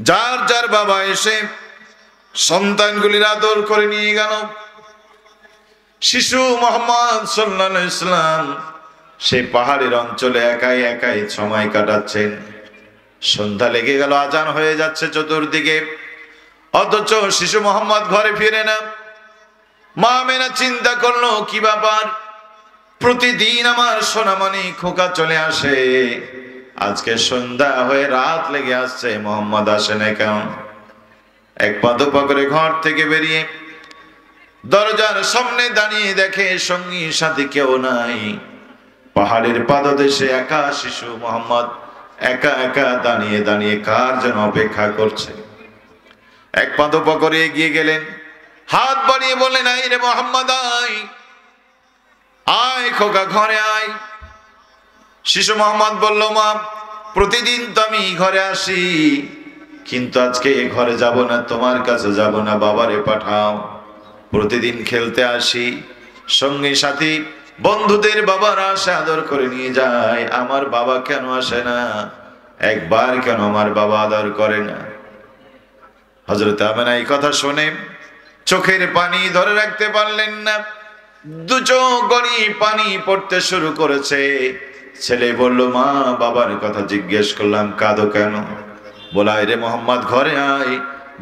যার যার বাবা এসে সন্তানগুলির আদর করে নিয়ে গেল। শিশু মোহাম্মদ সাল্লাল্লাহু আলাইহি ওয়াসাল্লাম সেই পাহাড়ের অঞ্চলে একাই একাই সময় কাটাচ্ছেন। সন্ধ্যা লেগে গেল, আজান হয়ে যাচ্ছে চতুর্দিকে, অথচ শিশু মোহাম্মদ ঘরে ফিরে না। মা আমেনা চিন্তা করলো, কি ব্যাপার, প্রতিদিন আমার সোনামণি খোকা চলে আসে, আজকে সন্ধ্যা হয়ে রাত লেগে আসছে, মোহাম্মদ আসে না কেন? এক পা দুপা করে ঘর থেকে বেরিয়ে দরজার সামনে দাঁড়িয়ে দেখে সঙ্গী সাথী কেউ নাই। পাহাড়ের পাদদেশে একা শিশু মোহাম্মদ একা একা দাঁড়িয়ে দাঁড়িয়ে কার যেন অপেক্ষা করছে। এক পা দুপা করে এগিয়ে গেলেন, হাত বাড়িয়ে বললেন, আয় রে মোহাম্মদ, আয় আয় খোকা, ঘরে আয়। শিশু মোহাম্মদ বলল, মা প্রতিদিন তো আমি ঘরে আসি, কিন্তু আজকে ঘরে যাব না, তোমার কাছে যাব না, বাবারে পাঠাও। প্রতিদিন খেলতে আসি, সঙ্গী সাথী বন্ধুদের বাবারা আসে আদর করে নিয়ে যায়, আমার বাবা কেন আসে না? একবার কেন আমার বাবা আদর করে না? হযরত আমেনা এই কথা শুনে চোখের পানি ধরে রাখতে পারলেন না, দু চোখ গড়িয়ে পানি পড়তে শুরু করেছে। ছেলে বলল, মা বাবার কথা জিজ্ঞেস করলাম, কাঁদো কেন? বলা, রে মোহাম্মদ ঘরে আয়,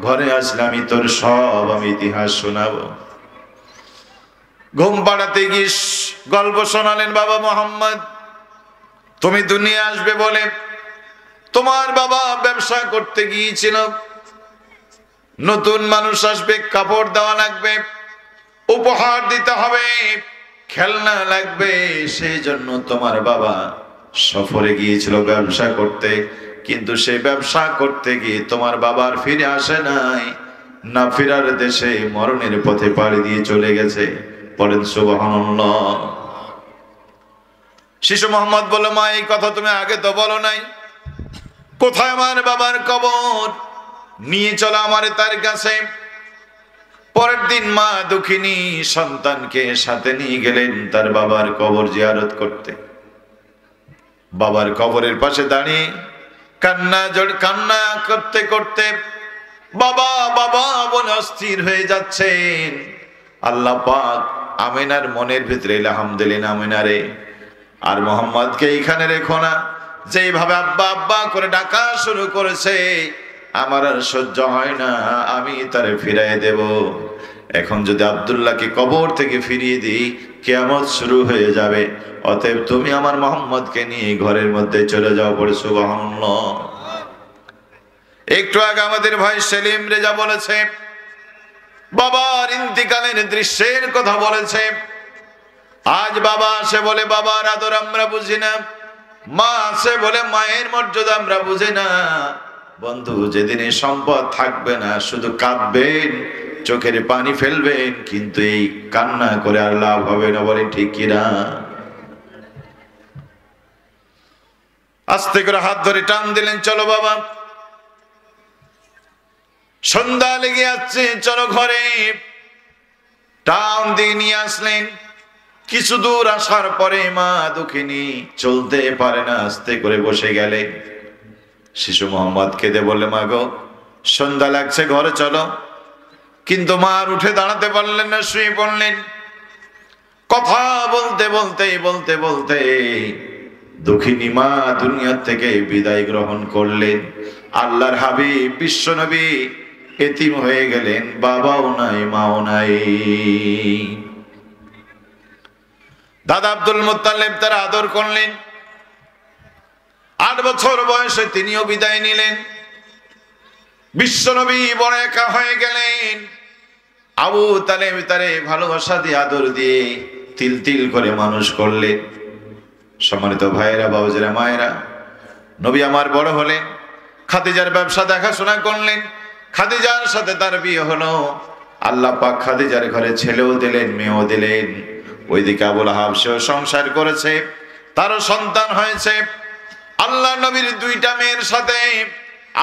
ঘরে আসলে আমি তোর সব আমি ইতিহাস শোনাবো। ঘুম পাড়াতে গিয়ে গল্প শোনালেন, বাবা মোহাম্মদ, তুমি দুনিয়া আসবে বলে তোমার বাবা ব্যবসা করতে গিয়েছিল, নতুন মানুষ আসবে, কাপড় দেওয়া লাগবে, উপহার দিতে হবে, খেলনা লাগবে, সেই জন্য তোমার বাবা সফরে গিয়েছিল ব্যবসা করতে, কিন্তু সেই ব্যবসা করতে গিয়ে তোমার বাবার ফিরে আসে নাই, না ফেরার দেশে মরণের পথে পাড়ি দিয়ে চলে গেছে। পড়েন সুবহানাল্লাহ। শিশু মোহাম্মদ বলল, মা এই কথা তুমি আগে তো বলো নাই, কোথায় আমার বাবার কবর? নিয়ে চলো আমারে তার কাছে। পরের দিন মা দুঃখিনী সন্তানকে সাথে নিয়ে গেলেন তার বাবার কবর জিয়ারত করতে। বাবার কবরের পাশে দাঁড়িয়ে কান্না করতে করতে বাবা বাবা বলে অস্থির হয়ে যাচ্ছেন। আল্লাহ পাক আমিনার মনের ভিতরে আলহামদুলিল্লাহ, আমিনা রে, আর মোহাম্মদকে এইখানে রেখো না, যেইভাবে আব্বা আব্বা করে ডাকা শুরু করেছে আমার আর সহ্য হয় না, আমি তারে ফিরাই দেব। এখন যদি আব্দুল্লাহকে কবর থেকে ফিরিয়ে দিই কিয়ামত শুরু হয়ে যাবে, অতএব তুমি আমার মোহাম্মদকে নিয়ে ঘরের মধ্যে চলে যাও। পড়ে সুবহানাল্লাহ। একটু আগে আমাদের ভাই সেলিম রেজা বলেছে, বাবার ইন্তিকালের দৃশ্যের কথা বলেছে। আজ বাবা আসে বলে বাবার আদর আমরা বুঝি না, মা আসে বলে মায়ের মর্যাদা আমরা বুঝি না। বন্ধু, যেদিনে সম্পদ থাকবে না শুধু কাঁদবেন, চোখের পানি ফেলবেন, কিন্তু এই কান্না করে আর লাভ হবে না। বলেন ঠিক কিনা? আস্তে করে হাত ধরে টান দিলেন, চলো বাবা, সন্ধ্যা লেগে যাচ্ছে, চলো ঘরে। টান দিয়ে নিয়ে আসলেন। কিছু দূর আসার পরে মা দুঃখিনী চলতে পারে না, আস্তে করে বসে গেলে। শিশু মোহাম্মদ কেঁদে বললে, মা গো সন্ধ্যা লাগছে, ঘরে চলো। কিন্তু মা আর উঠে দাঁড়াতে পারলেন না, শুয়ে পড়লেন। কথা বলতে বলতে বলতে বলতে দুঃখিনী মা দুনিয়া থেকে বিদায় গ্রহণ করলেন। আল্লাহর হাবিব বিশ্ব নবী এতিম হয়ে গেলেন, বাবাও নাই মাও নাই। দাদা আব্দুল মুত্তালিব তার আদর করলেন। 8 বছর বয়সে তিনিও বিদায় নিলেন। বিশ্ব নবী বড় একা হয়ে গেলেন। আবু তালেব তারে ভালোবাসা দিয়ে আদর দিয়ে তিল তিল করে মানুষ করলেন। সম্মানিত ভাইয়েরা, বাবুজিরা, মায়েরা, নবী আমার বড় হলেন। খাদিজার ব্যবসা দেখাশোনা করলেন। খাদিজার সাথে তার বিয়ে হলো। আল্লাহ পাক খাদিজার ঘরে ছেলেও দিলেন, মেয়েও দিলেন। ওইদিকে আবুল আহাব সেও সংসার করেছে। তারও সন্তান হয়েছে। আল্লাহ নবীর দুইটা মেয়ের সাথে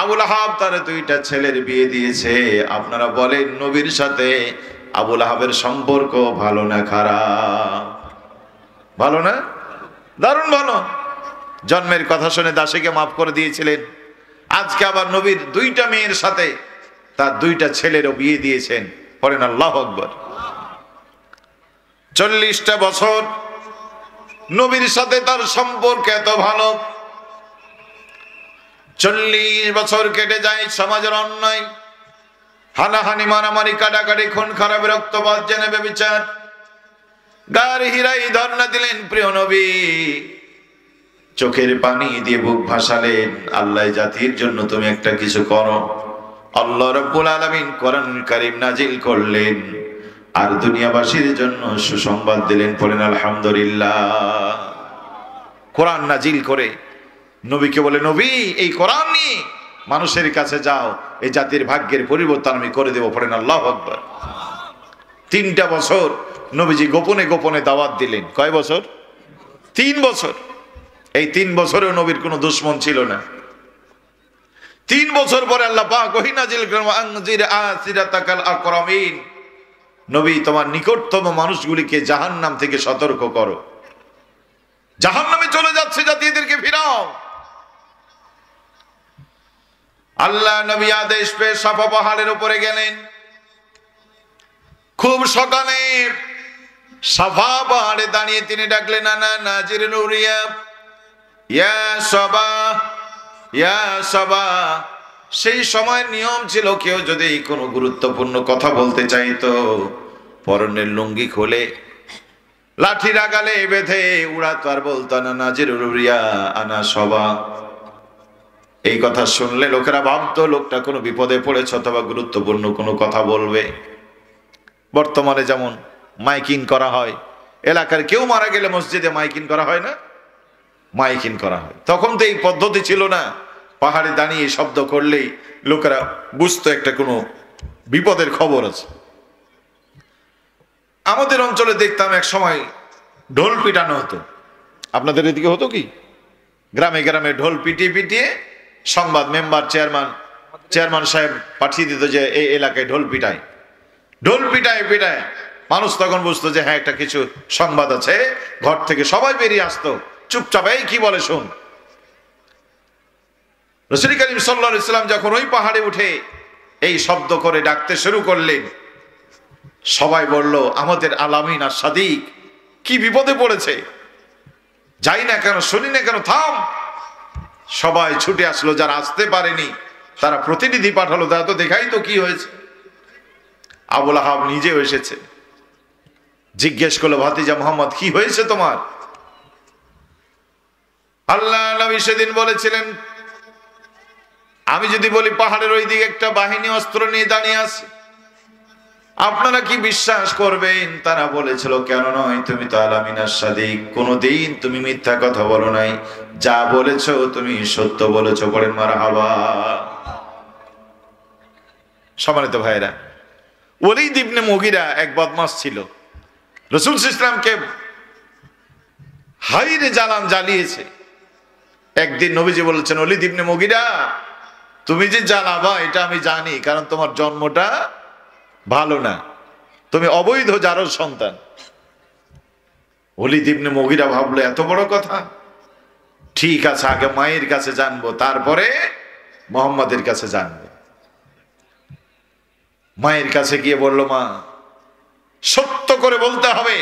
আবু লাহাব তার দুইটা ছেলের বিয়ে দিয়েছে। আপনারা বলেন নবীর সাথে আবু লাহাবের সম্পর্ক ভালো না খারাপ? ভালো না? দারুণ ভালো। জন্মের কথা শুনে দাসীকে মাফ করে দিয়েছিলেন, আজকে আবার নবীর দুইটা মেয়ের সাথে তার দুইটা ছেলেরও বিয়ে দিয়েছেন। পড়েন আল্লাহু আকবার। 40টা বছর নবীর সাথে তার সম্পর্ক এত ভালো। 40 বছর কেটে যায়, সমাজের অন্যায়, হানাহানি, মারামারি, কাটাকাটি, খুন খারাপ, রক্তপাত, জেনে ব্যভিচার, গার হীরাই ধর্ণা দিলেন প্রিয় নবী, চোখের পানি দিয়ে বুক ভাসালেন। আল্লাহ জাতির জন্য তুমি একটা কিছু করো। আল্লাহ রাব্বুল আলামিন কোরআনুল কারীম নাজিল করলেন আর দুনিয়াবাসীর জন্য সুসংবাদ দিলেন। পড়েন আলহামদুলিল্লাহ। কোরআন নাজিল করে নবীকে বলে, নবী এই কোরআন নিয়ে মানুষের কাছে যাও, এই জাতির ভাগ্যের পরিবর্তন আমি করে দেব। পড়েন আল্লাহু আকবার। 3টা বছর নবীজি গোপনে গোপনে দাওয়াত দিলেন। কয় বছর? 3 বছর। এই 3 বছরেও নবীর কোনো দুশমন ছিল না। 3 বছর পরে আল্লাহ পাক ওহী নাজিল করেন, আনজির আসিরাতাকাল আকরামিন, নবী তোমার নিকটতম মানুষগুলিকে জাহান্নাম থেকে সতর্ক করো। জাহান্নামে চলে যাচ্ছে জাতি, এদেরকে ফিরাও। আল্লাহ নবী আদেশ পেয়ে সাফা পাহাড়ের উপরে গেলেন। খুব সকালে সাফা পাহাড়ে দাঁড়িয়ে তিনি ডাকলেন, আনা নাজির নুরিয়া, ইয়া সাবা, ইয়া সাবা। সেই সময় নিয়ম ছিল কেউ যদি কোনো গুরুত্বপূর্ণ কথা বলতে চাইতো, পরনের লুঙ্গি খুলে লাঠি রাগালে বেঁধে উড়াতো আর বলতো, না নাজির নুরিয়া আনা সবা। এই কথা শুনলে লোকেরা ভাবতো লোকটা কোনো বিপদে পড়েছে অথবা গুরুত্বপূর্ণ কোনো কথা বলবে। বর্তমানে যেমন মাইকিং করা হয়, এলাকার কেউ মারা গেলে মসজিদে মাইকিং করা হয় না? মাইকিং করা হয়। তখন তো এই পদ্ধতি ছিল না। পাহাড়ে দাঁড়িয়ে শব্দ করলেই লোকেরা বুঝতো একটা কোনো বিপদের খবর আছে। আমাদের অঞ্চলে দেখতাম এক সময় ঢোল পিটানো হতো। আপনাদের এদিকে হতো কি? গ্রামে গ্রামে ঢোল পিটিয়ে পিটিয়ে সংবাদ মেম্বার, চেয়ারম্যান সাহেব পাঠিয়ে দিত যে এই এলাকায় ঢোল পিটায়। ঢোল পিটায় পিটায় মানুষ তখন বুঝতো যে হ্যাঁ একটা কিছু সংবাদ আছে। ঘর থেকে সবাই বেরিয়ে আসতো, চুপচাপ এই কি বলে শুন। রাসূল করিম সাল্লাল্লাহু আলাইহি ওয়াসাল্লাম যখন ওই পাহাড়ে উঠে এই শব্দ করে ডাকতে শুরু করলেন, সবাই বলল আমাদের আলামিন আর সাদিক কি বিপদে পড়েছে, যাই না কেন, শুনি না কেন, থাম। সবাই ছুটে আসলো, যারা আসতে পারেনি তারা প্রতিনিধি পাঠালো, তারা তো দেখাই তো কি হয়েছে। আবু লাহাব নিজেও এসেছে, জিজ্ঞেস করলো, ভাতিজা মুহাম্মদ কি হয়েছে তোমার? আল্লাহ নবী সেদিন বলেছিলেন, আমি যদি বলি পাহাড়ের ওই দিকে একটা বাহিনী অস্ত্র নিয়ে দাঁড়িয়ে আছে, আপনারা কি বিশ্বাস করবেন? তারা বলেছিল, কেন নয়, তুমি তো আলামিন আর সাদিক, কোনদিন তুমি মিথ্যা কথা বলো নাই, যা বলেছো তুমি সত্য বলেছো। পড়েন মারহাবা। সম্মানিত ভাইরা, ওলীদ ইবনে মুগীরা এক বদমাশ ছিল। রাসূল সাল্লাল্লাহু আলাইহি ওয়াসাল্লামকে হাইরে জ্বালান জ্বালিয়েছে। একদিন নবীজি বলেছেন, ওলীদ ইবনে মুগীরা তুমি যে জ্বালাবা এটা আমি জানি, কারণ তোমার জন্মটা ভালো না, তুমি অবৈধ জারজ সন্তান। ওলীদ ইবনে মুগীরা ভাবলো এত বড় কথা, ঠিক আছে আগে মায়ের কাছে জানবো, তারপরে মুহাম্মাদের কাছে জানবো। মায়ের কাছে গিয়ে বলল, মা সত্য করে বলতে হবে,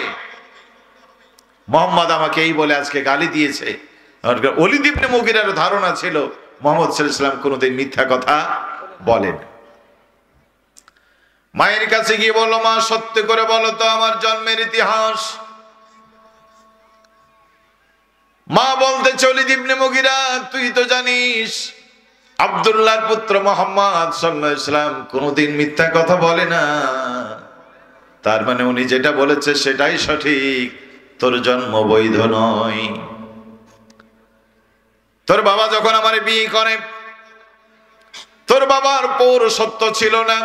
মুহাম্মদ আমাকে এই বলে আজকে গালি দিয়েছে। ওলীদ ইবনে মুগীরার ধারণা ছিল মুহাম্মদ সাল্লাল্লাহু আলাইহি ওয়াসাল্লাম কোনোদিন মিথ্যা কথা বলেন। মায়ের কাছে গিয়ে বলল, মা সত্য করে বলো তো আমার জন্মের ইতিহাস। মা বলতেছে, ওলীদ ইবনে মুগীরা তুই তো জানিস আব্দুল্লাহর পুত্র মুহাম্মদ সাল্লাল্লাহু আলাইহি ওয়াসাল্লাম কোনোদিন মিথ্যা কথা বলে না, তার মানে উনি যেটা বলেছে সেটাই সঠিক, তোর জন্ম বৈধ নয়। তোর বাবা যখন আমার বিয়ে করে, তোর বাবার পৌরসত্ব ছিল না,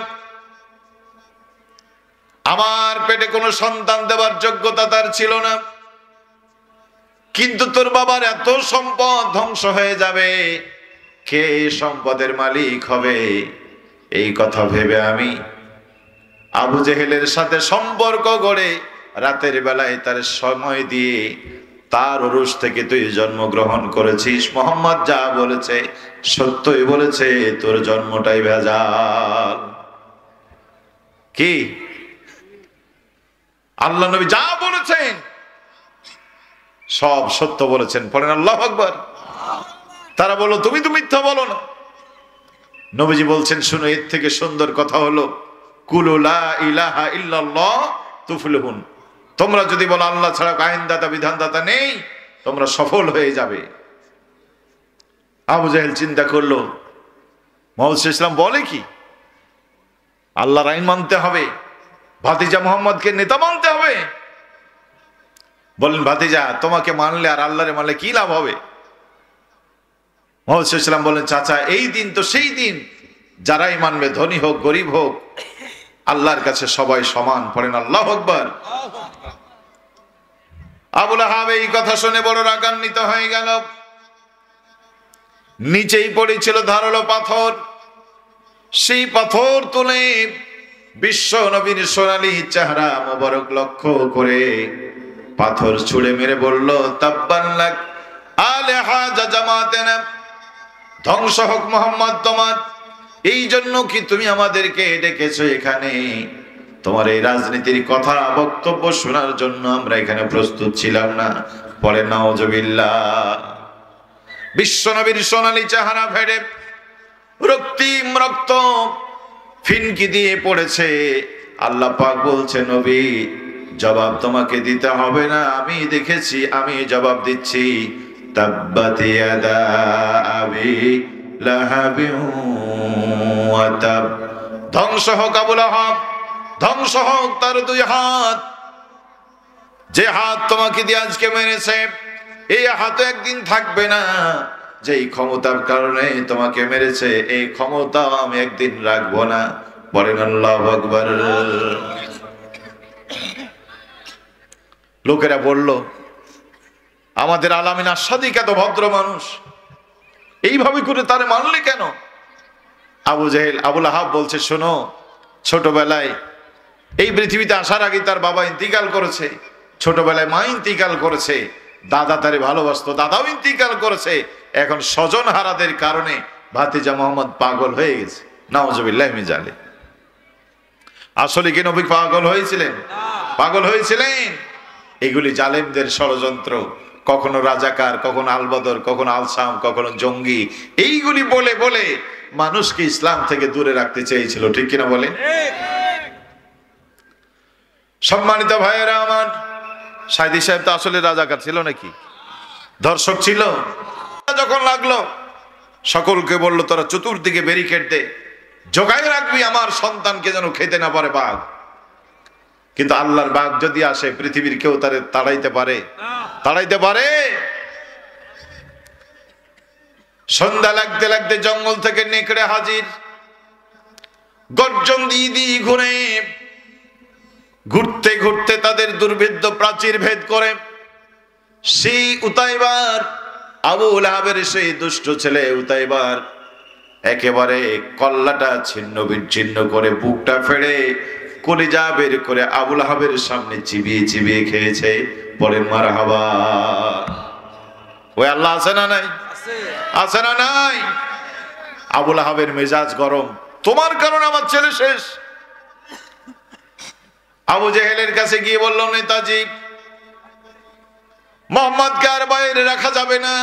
আমার পেটে কোনো সন্তান দেওয়ার যোগ্যতা তার ছিল না। কিন্তু তোর বাবার এত সম্পদ ধ্বংস হয়ে যাবে, কে সম্পদের মালিক হবে? এই কথা ভেবে আমি আবু জেহেলের সাথে সম্পর্ক গড়ে রাতের বেলায় তার সময় দিয়ে তার উরুস থেকে তুই জন্মগ্রহণ করেছিস। মোহাম্মদ যা বলেছে সত্যই বলেছে, তোর জন্মটাই ভেজাল। কি আল্লাহ নবী যা বলেছেন সব সত্য বলেছেন। পড়েন আল্লাহু আকবার। তারা বলল তুমি তো মিথ্যা বলো না। নবীজি বলছেন শুনো, এর থেকে সুন্দর কথা হলো কুলু লা ইলাহা ইল্লাল্লাহ তুফলিহুন, তোমরা যদি বলো আল্লাহ ছাড়া আইনদাতা বিধানদাতা নেই, তোমরা সফল হয়ে যাবে। আবু জাহেল চিন্তা করলো মুহাম্মদ ইসলাম বলে কি, আল্লাহর আইন মানতে হবে, ভাতিজা মুহাম্মদকে নেতা মানতে হবে। বলেন ভাতিজা তোমাকে মানলে আর আল্লাহরে মানলে কি লাভ হবে? মুহাম্মদ ইসলাম বলেন চাচা এই দিন তো সেই দিন, যারাই মানবে ধনী হোক গরিব হোক আল্লাহর কাছে সবাই সমান। পড়েন আল্লাহু আকবার। আবু লাহাব এই কথা শুনে বড় রাগান্বিত হয়ে গেল। নিচেই পড়েছিল ধারালো পাথর, সেই পাথর তুলে বিশ্ব নবীর সোনালী চেহারা মোবারক লক্ষ্য করে পাথর ছুঁড়ে মেরে বলল তাব্বান লাক আলে হাজা জামাতেনা, ধ্বংস হোক মুহাম্মদ তোমার। এই জন্য কি তুমি আমাদেরকে ডেকেছো এখানে? তোমার এই রাজনীতির কথা বক্তব্য শোনার জন্য আমরা এখানে প্রস্তুত ছিলাম না। পরে নাউজুবিল্লাহ। বিশ্ব নবীর সোনালী চেহারা ফেটে রক্তিম রক্ত ফিনকি দিয়ে পড়েছে। আল্লাহ পাক বলছে নবী জবাব তোমাকে দিতে হবে না, আমি দেখেছি, আমি জবাব দিচ্ছি। তাব্বাত ইয়াদা আবি লাহাবিন ওয়া তাব, ধ্বংস হোক আবু লাহাব, ধ্বংস হোক তার দুই হাত। যে হাত তোমাকে দিয়ে আজকে মেরেছে এই হাত একদিন থাকবে না। যেই ক্ষমতার কারণে তোমাকে মেরেছে এই ক্ষমতা আমি একদিন রাখবো না। বলেন আল্লাহু আকবার। লোকেরা বলল আমাদের আলামিন আসাদিক এত ভদ্র মানুষ, এইভাবে করে তারে মানলে কেন? আবু জেহেল আবু লাহাব বলছে শোনো, ছোটবেলায় এই পৃথিবীতে আসার আগে তার বাবা ইন্তিকাল করেছে, ছোটবেলায় মা ইন্তিকাল করেছে, দাদা তারে ভালোবাসতো, দাদাও ইন্তিকাল করেছে। এখন স্বজন হারাদের কারণে ভাতিজা মোহাম্মদ পাগল হয়ে গেছে। নাউজুবিল্লাহ মিন জালিক। আসলে কি নবী পাগল হয়েছিলেন? পাগল হয়েছিলেন? এগুলি জালেমদের ষড়যন্ত্র। কখনো রাজাকার, কখনো আলবদর, কখনো আলসাম, কখনো জঙ্গি, এইগুলি বলে বলে মানুষকে ইসলাম থেকে দূরে রাখতে চেয়েছিল। ঠিক কিনা বলেন? সম্মানিত ভাইয়েরা আমার, সাইদি সাহেব তো আসলে রাজাকার ছিল নাকি? ধর্ষক ছিল? যখন লাগলো সকলকে বললো তোরা চতুর্দিকে ব্যারিকেড দে, জোগায় রাখবি আমার সন্তানকে যেন খেতে না পারে বাঘ। কিন্তু আল্লাহর বাঘ যদি আসে পৃথিবীর কেউ তারে তাড়াইতে পারে? তাড়াইতে পারে? সন্ধ্যা লাগতে লাগতে জঙ্গল থেকে নেকড়ে হাজির, গর্জন দিয়ে দিয়ে ঘুরে ঘুরতে ঘুরতে তাদের দুর্ভেদ্য প্রাচীর ভেদ করে সেই উতাইবার আবু লাহাবের সেই দুষ্ট ছেলে উতাইবার একেবারে কল্লাটা ছিন্ন বিচ্ছিন্ন করে বুকটা ফেড়ে কলিজা বের করে আবু লাহাবের সামনে চিবিয়ে চিবিয়ে খেয়েছে। পরের মারহাবা। ওই আল্লাহ আছে না নাই? আছে না নাই? আবু লাহাবের মেজাজ গরম, তোমার কারণে আমার ছেলে শেষ। আবু জেহেলের কাছে গিয়ে বলল নেতাজি মোহাম্মদকে আর বাইরে রাখা যাবে না।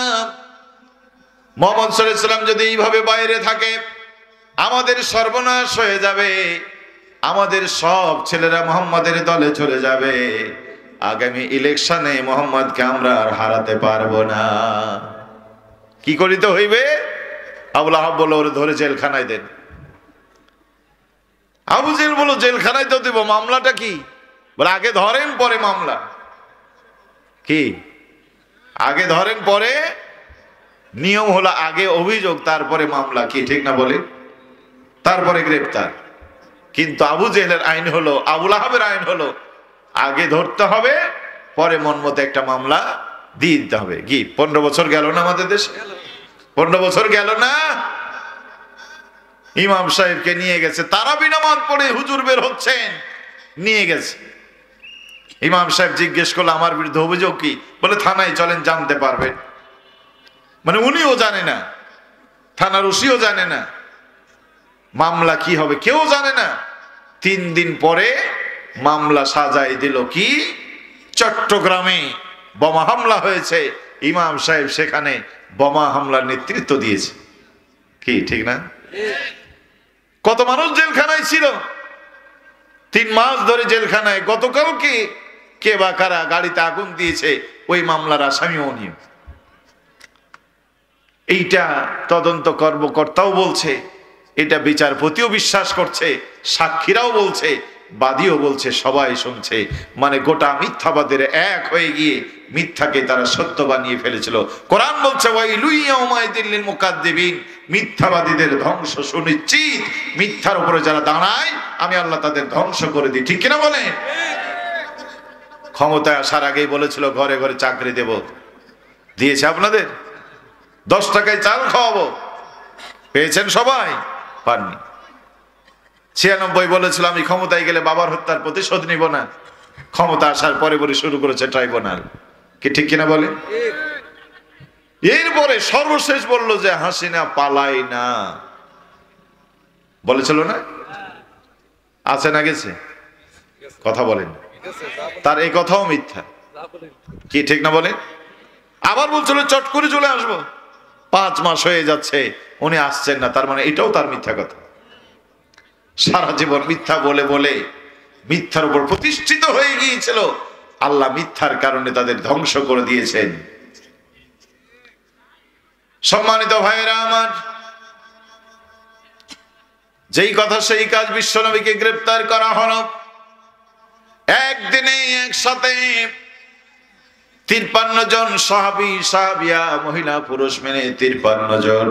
মোহাম্মদ সাল্লাল্লাহু আলাইহি ওয়াসাল্লাম যদি এইভাবে বাইরে থাকে আমাদের সর্বনাশ হয়ে যাবে, আমাদের সব ছেলেরা মোহাম্মদের দলে চলে যাবে, আগামী ইলেকশনে মোহাম্মদকে আমরা আর হারাতে পারবো না। কি করিতে হইবে? আবু লাহাব বলল ওরে ধরে জেলখানায় দেন। আবু জেহেল বলল জেলখানায় তো দেব, মামলাটা কি? বলে আগে ধরেন পরে মামলা। কি? আগে ধরেন পরে নিয়ম হলো আগে অভিযোগ তারপরে মামলা। কি ঠিক না বলে? তারপরে গ্রেফতার। কিন্তু আবু জেহেলের আইন হলো, আবু লাহাবের আইন হলো আগে ধরতে হবে পরে মন মতো একটা মামলা দিয়ে দিতে হবে। কি 15 বছর গেল না আমাদের দেশে? 15 বছর গেল না? ইমাম সাহেবকে নিয়ে গেছে, তারাবি নামাজ পড়ে হুজুর বের হচ্ছেন, নিয়ে গেছে। ইমাম সাহেব জিজ্ঞেস করলো আমার বিরুদ্ধে অভিযোগ কি? বলে থানায় চলেন, জানতে পারবেন। মানে উনিও জানে না, থানার ওসিও জানে না, মামলা কি হবে কেউ জানে না। 3 দিন পরে মামলা সাজাই দিল। কি? চট্টগ্রামে বোমা হামলা হয়েছে, ইমাম সাহেব সেখানে বোমা হামলার নেতৃত্ব দিয়েছে। কি ঠিক না? কত মানুষ জেলখানায় ছিল, 3 মাস ধরে জেলখানায়। গতকালকে কে বা কারা গাড়িতে আগুন দিয়েছে, ওই মামলার আসামিও নিয়ে। এইটা তদন্ত কর্মকর্তাও বলছে, এটা বিচারপতিও বিশ্বাস করছে, সাক্ষীরাও বলছে, বাদীও বলছে, সবাই শুনছে। মানে গোটা মিথ্যাবাদের এক হয়ে গিয়ে মিথ্যাকে তারা সত্য বানিয়ে ফেলেছিল। কোরআন বলছে ওয়াইলুল ইয়াউমাইযিল লিল মুকাদ্দিবিন, মিথ্যাবাদীদের ধ্বংস সুনিশ্চিত। মিথ্যার উপরে যারা দাঁড়ায় আমি আল্লাহ তাদের ধ্বংস করে দিই। ঠিক কিনা বলেন? ক্ষমতায় আসার আগেই বলেছিল ঘরে ঘরে চাকরি দেব, দিয়েছে আপনাদের? 10 টাকায় চাল খাওয়াবো, পেয়েছেন সবাই? পাননি। 96 বলেছিল আমি ক্ষমতায় গেলে বাবার হত্যার প্রতিশোধ নিব না, ক্ষমতা আসার পরে পরে শুরু করেছে ট্রাইব্যুনাল। কি ঠিক কিনা বলে? এরপরে সর্বশেষ বলল যে হাসিনা পালাই না, বলেছিল না? আছে না গেছে? কথা বলেন। তার এই কথাও মিথ্যা। কি ঠিক না বলেন? আবার বলছিল চট করে চলে আসবো, 5 মাস হয়ে যাচ্ছে উনি আসছেন না, তার মানে এটাও তার মিথ্যা কথা। সারা জীবন মিথ্যা বলে বলে মিথ্যার উপর প্রতিষ্ঠিত হয়ে গিয়েছিল। আল্লাহ মিথ্যার কারণে তাদের ধ্বংস করে দিয়েছেন। সম্মানিত ভাইয়েরা আমার, যেই কথা সেই কাজ, বিশ্বনবীকে গ্রেফতার করা হলো। একদিনে একসাথে 53 জন সাহাবী সাহাবিয়া, মহিলা পুরুষ মিলে 53 জন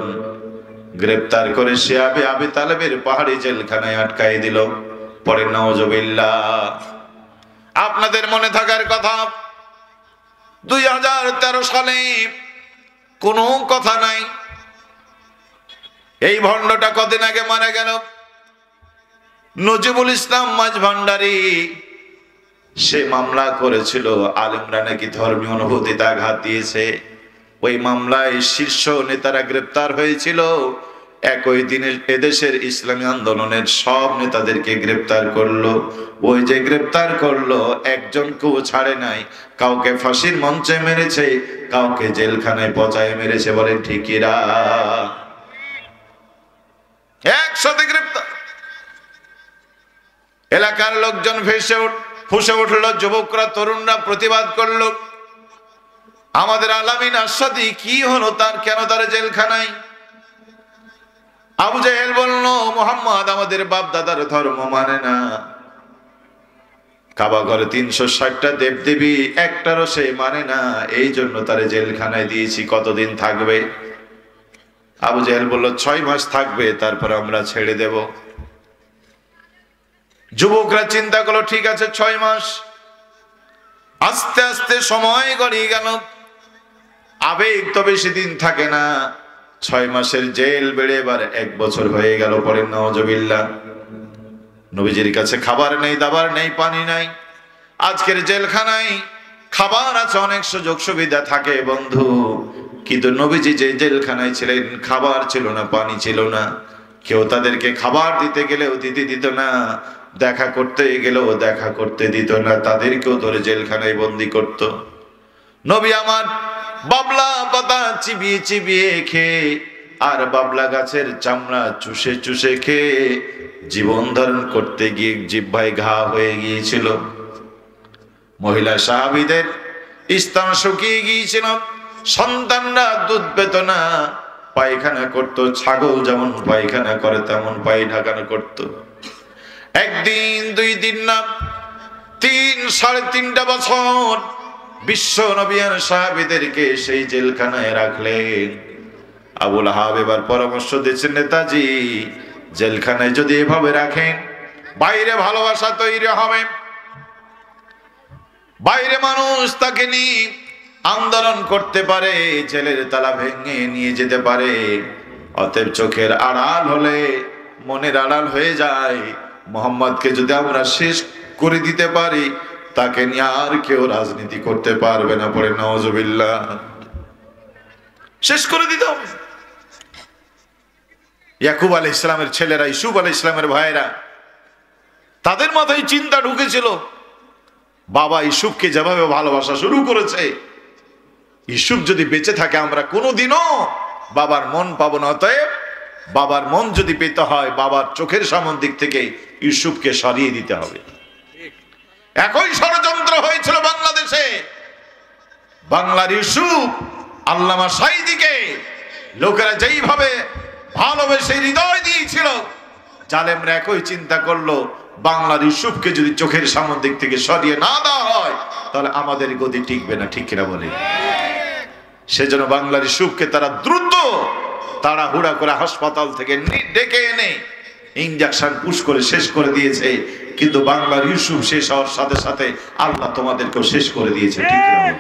গ্রেফতার করে শিয়াবে আবি তালেবের পাহাড়ি জেলখানায় আটকাই দিল। পরে নাউজুবিল্লাহ। আপনাদের মনে থাকার কথা 2013 সালে কোনো কথা নাই, এই ভণ্ডটা কদিন আগে মারা গেল, নজিবুল ইসলাম মাঝভান্ডারী। সে মামলা করেছিল আলেমরা নাকি ধর্মীয় অনুভূতিতে আঘাত দিয়েছে। ওই মামলায় শীর্ষ নেতারা গ্রেপ্তার হয়েছিল। একই দিনে এদেশের ইসলামী আন্দোলনের সব নেতাদেরকে গ্রেপ্তার করলো। ওই যে গ্রেপ্তার করলো, একজনকেও ছাড়ে নাই। কাউকে ফাঁসির মঞ্চে মেরেছে, কাউকে জেলখানায় পচায় মেরেছে। বলেন ঠিকিরা? একসাথে গ্রেপ্তার। এলাকার লোকজন ফুঁসে উঠলো, যুবকরা তরুণরা প্রতিবাদ করলো। আমাদের আলামিন আসাদি কি হলো তার, কেন তার জেলখানায়? আবু জাহেল বলল মুহাম্মদ আমাদের বাপ দাদার ধর্ম মানে না, কাবা ঘরে 360টা দেবদেবী একটারও সে মানে না, এই জন্য তারে জেলখানায় দিয়েছি। কতদিন থাকবে? আবু জাহেল বলল 6 মাস থাকবে, তারপর আমরা ছেড়ে দেব। যুবকরা চিন্তা করলো ঠিক আছে 6 মাস। আস্তে আস্তে সময় গড়িয়ে গেল। আবেগ তো বেশি দিন থাকে না। 6 মাসের জেল বেড়ে এবার 1 বছর হয়ে গেল। পরে নাউজুবিল্লাহ, নবীজির কাছে খাবার নেই, দাবার নেই, পানি নাই। আজকের জেলখানায় খাবার আছে, অনেক সুযোগ সুবিধা থাকে বন্ধু, কিন্তু নবীজি যে জেলখানায় ছিলেন খাবার ছিল না, পানি ছিল না। কেউ তাদেরকে খাবার দিতে গেলেও দিতে দিত না, দেখা করতে গেলেও দেখা করতে দিত না, তাদেরকেও ধরে জেলখানায় বন্দি করত। নবী আমার বাবলা পাতা চিবিয়ে চিবিয়ে খেয়ে আর বাবলা গাছের চামড়া চুষে চুষে খেয়ে জীবন ধারণ করতে গিয়ে জিহ্বায় ঘা হয়ে গিয়েছিল। মহিলা সাহাবীদের স্তন শুকিয়ে গিয়েছিল, সন্তানরা দুধ পেত না, পায়খানা করত। ছাগল যেমন পায়খানা করে তেমন পায় ঢাকানো করত। 1 দিন 2 দিন না, 3-3.5 বছর বিশ্ব নবিয়ান সাহাবীদেরকে সেই জেলখানায় রাখলেন। আবুল আহাব এবার পরামর্শ দিচ্ছেন, নেতাজি জেলখানায় যদি এভাবে রাখেন, বাইরে ভালোবাসা তৈরি হবে, বাইরে মানুষ তাকে নিয়ে আন্দোলন করতে পারে, জেলের তালা ভেঙে নিয়ে যেতে পারে। অতএব চোখের আড়াল হলে মনের আড়াল হয়ে যায়। মোহাম্মদকে যদি আমরা শেষ করে দিতে পারি, তাকে নিয়ে আর কেউ রাজনীতি করতে পারবে না। পড়ে নাউজুবিল্লাহ। শেষ করে দিতে হবে। ইয়াকুব আলাইহিস সালামের ছেলেরা, ইউসুফ আলাইহিস সালামের ভাইয়েরা, তাদের মাথায় চিন্তা ঢুকেছিল, বাবা ইউসুফকে যেভাবে ভালোবাসা শুরু করেছে, ইউসুফ যদি বেঁচে থাকে আমরা কোনোদিনও বাবার মন পাবো না। অতএব বাবার মন যদি পেতে হয়, বাবার চোখের সামনে দিক থেকে ইউসুফকে সরিয়ে দিতে হবে। একই ষড়যন্ত্র হয়েছিল বাংলাদেশে। বাংলার ইউসুফ আল্লামা সাঈদীকে লোকেরা যেইভাবে ভালোবেসে হৃদয় দিয়েছিল, জালেমরা একই চিন্তা করলো, বাংলার ইউসুফকে যদি চোখের সামনে দিক থেকে সরিয়ে না দেওয়া হয়, তাহলে আমাদের গদি টিকবে না। ঠিক কিনা বলে? সেজন্য বাংলার ইউসুফকে তারা দ্রুত তাড়াহুড়া করে হাসপাতাল থেকে ডেকে এনে ইনজেকশন পুশ করে শেষ করে দিয়েছে। কিন্তু বাংলার ইউসুফ শেষ হওয়ার সাথে সাথে আল্লাহ তোমাদেরকেও শেষ করে দিয়েছে। ঠিক কিনা বলে?